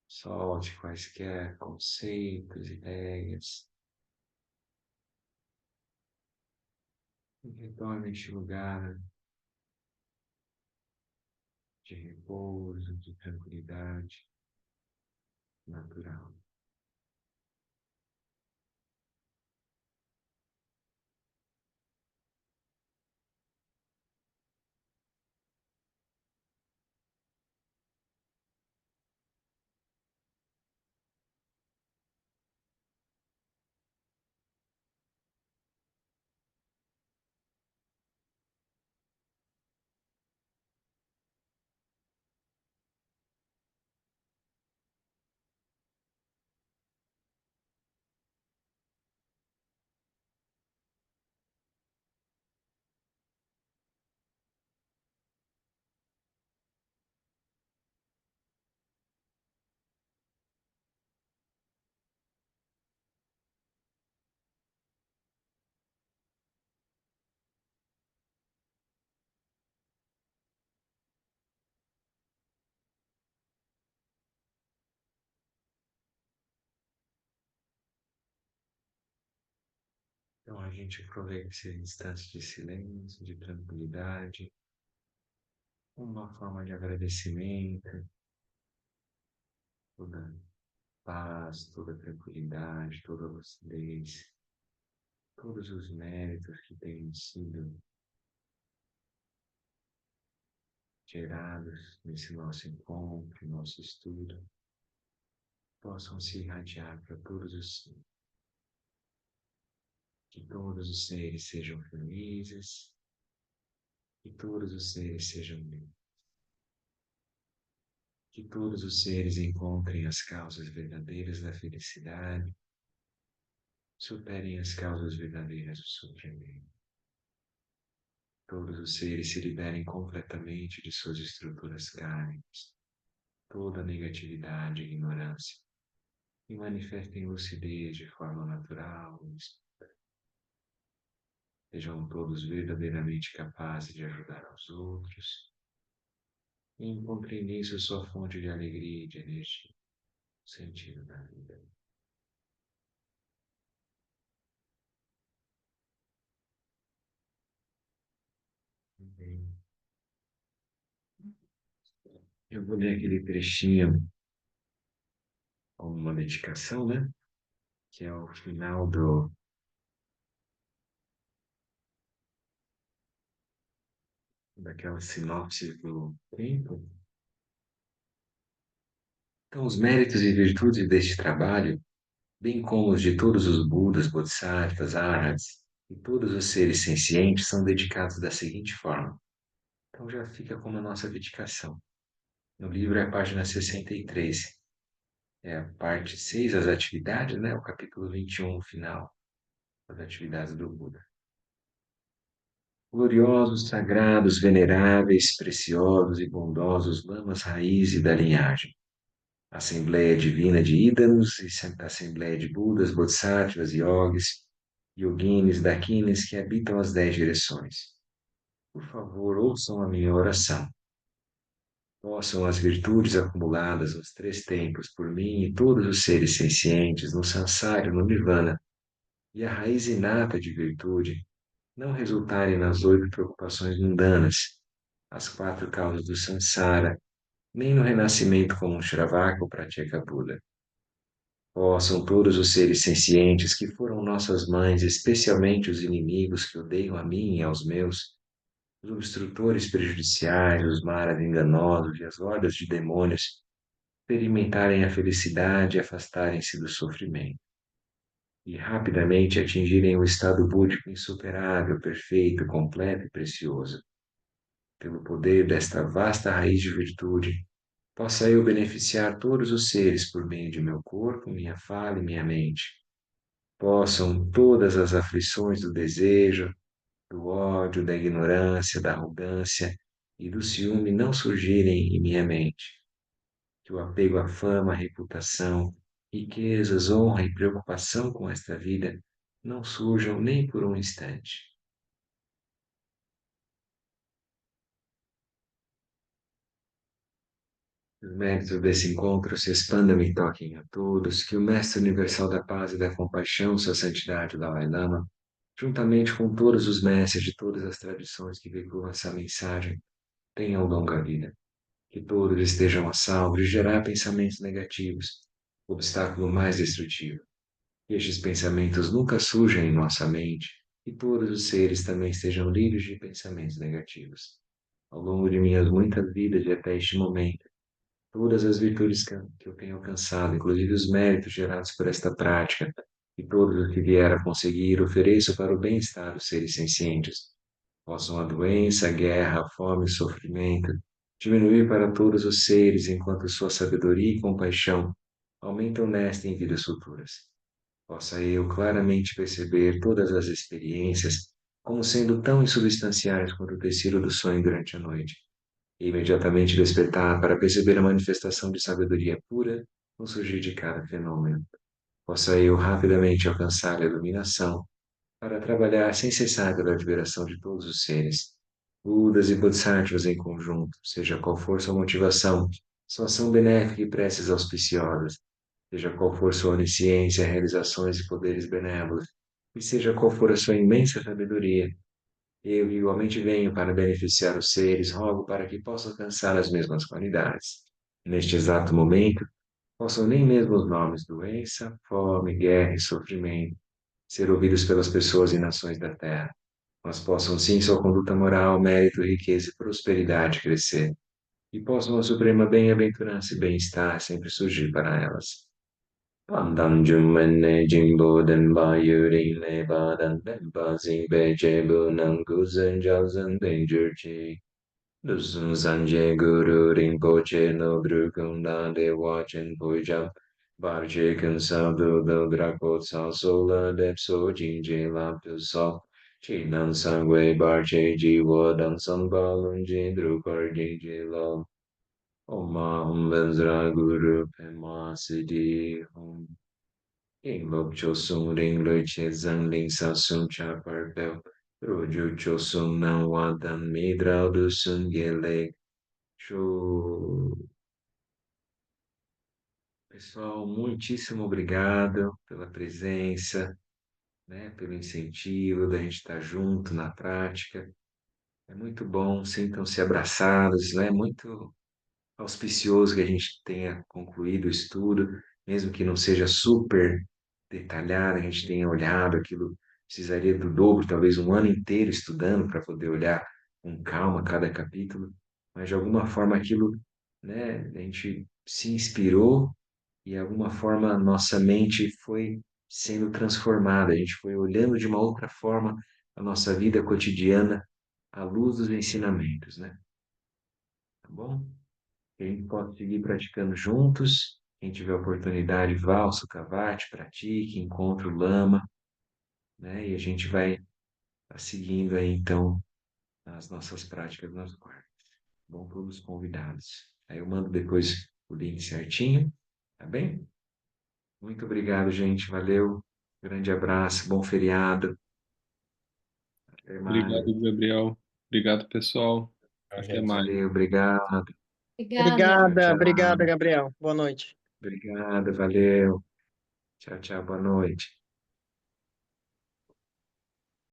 Solte quaisquer conceitos, ideias. E retorne a este lugar de repouso, de tranquilidade natural. Então a gente aproveita esse instante de silêncio, de tranquilidade, uma forma de agradecimento, toda paz, toda tranquilidade, toda lucidez, todos os méritos que têm sido gerados nesse nosso encontro, nosso estudo, possam se irradiar para todos os seres. Que todos os seres sejam felizes, que todos os seres sejam livres, que todos os seres encontrem as causas verdadeiras da felicidade, superem as causas verdadeiras do sofrimento. Todos os seres se liberem completamente de suas estruturas kármicas, toda negatividade e ignorância, e manifestem lucidez de forma natural. Sejam todos verdadeiramente capazes de ajudar aos outros e encontrem nisso sua fonte de alegria e de energia, o sentido da vida. Bem, eu vou ler aquele trechinho como uma dedicação, né? Que é o final daquela sinopse do tempo. Então, os méritos e virtudes deste trabalho, bem como os de todos os Budas, Bodhisattvas, Arhats e todos os seres sencientes, são dedicados da seguinte forma. Então, já fica como a nossa dedicação. No livro é a página 63, é a parte 6, as atividades, né? O capítulo 21, o final, as atividades do Buda. Gloriosos, sagrados, veneráveis, preciosos e bondosos lamas raiz e da linhagem. Assembleia Divina de Ídanos e Assembleia de Budas, Bodhisattvas, Yogis, Yoginis, Dakinis que habitam as 10 direções. Por favor, ouçam a minha oração. Possam as virtudes acumuladas nos 3 tempos por mim e todos os seres sencientes no Sansara, no Nirvana, e a raiz inata de virtude não resultarem nas 8 preocupações mundanas, as 4 causas do Sansara, nem no renascimento como um Shravaka ou Pratyeka Buda. Possam todos os seres sencientes que foram nossas mães, especialmente os inimigos que odeiam a mim e aos meus, os obstrutores prejudiciais, os maras enganosos e as hordas de demônios, experimentarem a felicidade e afastarem-se do sofrimento, e rapidamente atingirem o estado búdico insuperável, perfeito, completo e precioso. Pelo poder desta vasta raiz de virtude, possa eu beneficiar todos os seres por meio de meu corpo, minha fala e minha mente. Possam todas as aflições do desejo, do ódio, da ignorância, da arrogância e do ciúme não surgirem em minha mente. Que o apego à fama, reputação, riquezas, honra e preocupação com esta vida não surjam nem por um instante. Os méritos desse encontro se expandam e toquem a todos, que o Mestre Universal da Paz e da Compaixão, Sua Santidade o Dalai Lama, juntamente com todos os mestres de todas as tradições que veiculam essa mensagem, tenham longa vida. Que todos estejam a salvo de gerar pensamentos negativos, o obstáculo mais destrutivo. Que estes pensamentos nunca surjam em nossa mente e todos os seres também estejam livres de pensamentos negativos. Ao longo de minhas muitas vidas e até este momento, todas as virtudes que eu tenho alcançado, inclusive os méritos gerados por esta prática, e todos os que vier a conseguir, ofereço para o bem-estar dos seres sencientes. Possam a doença, a guerra, a fome e o sofrimento diminuir para todos os seres, enquanto sua sabedoria e compaixão aumentam nesta e em vidas futuras. Possa eu claramente perceber todas as experiências como sendo tão insubstanciais quanto o tecido do sonho durante a noite e imediatamente despertar para perceber a manifestação de sabedoria pura no surgir de cada fenômeno. Possa eu rapidamente alcançar a iluminação para trabalhar sem cessar pela liberação de todos os seres, Budas e Bodhisattvas em conjunto, seja qual for sua motivação, sua ação benéfica e preces auspiciosas, seja qual for sua onisciência, realizações e poderes benévolos, e seja qual for a sua imensa sabedoria, eu igualmente venho para beneficiar os seres, rogo para que possam alcançar as mesmas qualidades. Neste exato momento, possam nem mesmo os nomes doença, fome, guerra e sofrimento ser ouvidos pelas pessoas e nações da terra, mas possam sim sua conduta moral, mérito, riqueza e prosperidade crescer, e possam a suprema bem-aventurança e bem-estar sempre surgir para elas. Pandam Jumanne Jimbo Denba Yurin Leba Dan Denba Zingbe Jebu Nanguzan Jalzan Denjurji Luzun Zanje Guru Rinpoche no Drukunda De Wachen Pujam Barje Kansabdo Do Drakot Sal Sola Depso Jinje Lapto Sol Chinan Sangwe Barche Jiwo Dan Samba Lunje Drupar Jinje Lo Om Hum Benzra Guru Pema Siddhi Om Ing Lok Chosung Ring Lui Che Zang Ling Sa Sung Cha Par Bel Roju Chosung Nan Wadan Midrau Do Sun Gele Show. Pessoal, muitíssimo obrigado pela presença, né, pelo incentivo da gente estar junto na prática. É muito bom, sintam-se abraçados, né? Muito auspicioso que a gente tenha concluído o estudo, mesmo que não seja super detalhado, a gente tenha olhado aquilo, precisaria do dobro, talvez um ano inteiro estudando para poder olhar com calma cada capítulo, mas de alguma forma aquilo, né, a gente se inspirou e de alguma forma a nossa mente foi sendo transformada, a gente foi olhando de uma outra forma a nossa vida cotidiana à luz dos ensinamentos, né? Tá bom? Que a gente possa seguir praticando juntos. Quem tiver oportunidade, vá ao Sukhavati, pratique, encontre o Lama, né? E a gente vai seguindo aí, então, as nossas práticas nas quartas. Bom, todos convidados. Aí eu mando depois o link certinho, tá bem? Muito obrigado, gente. Valeu. Grande abraço, bom feriado. Até mais. Obrigado, Gabriel. Obrigado, pessoal. Tchau, Até gente. mais. Valeu, obrigado. Obrigada. Tchau, Obrigada, tchau. obrigada, Gabriel. Boa noite. Obrigado, valeu. Tchau, tchau, boa noite.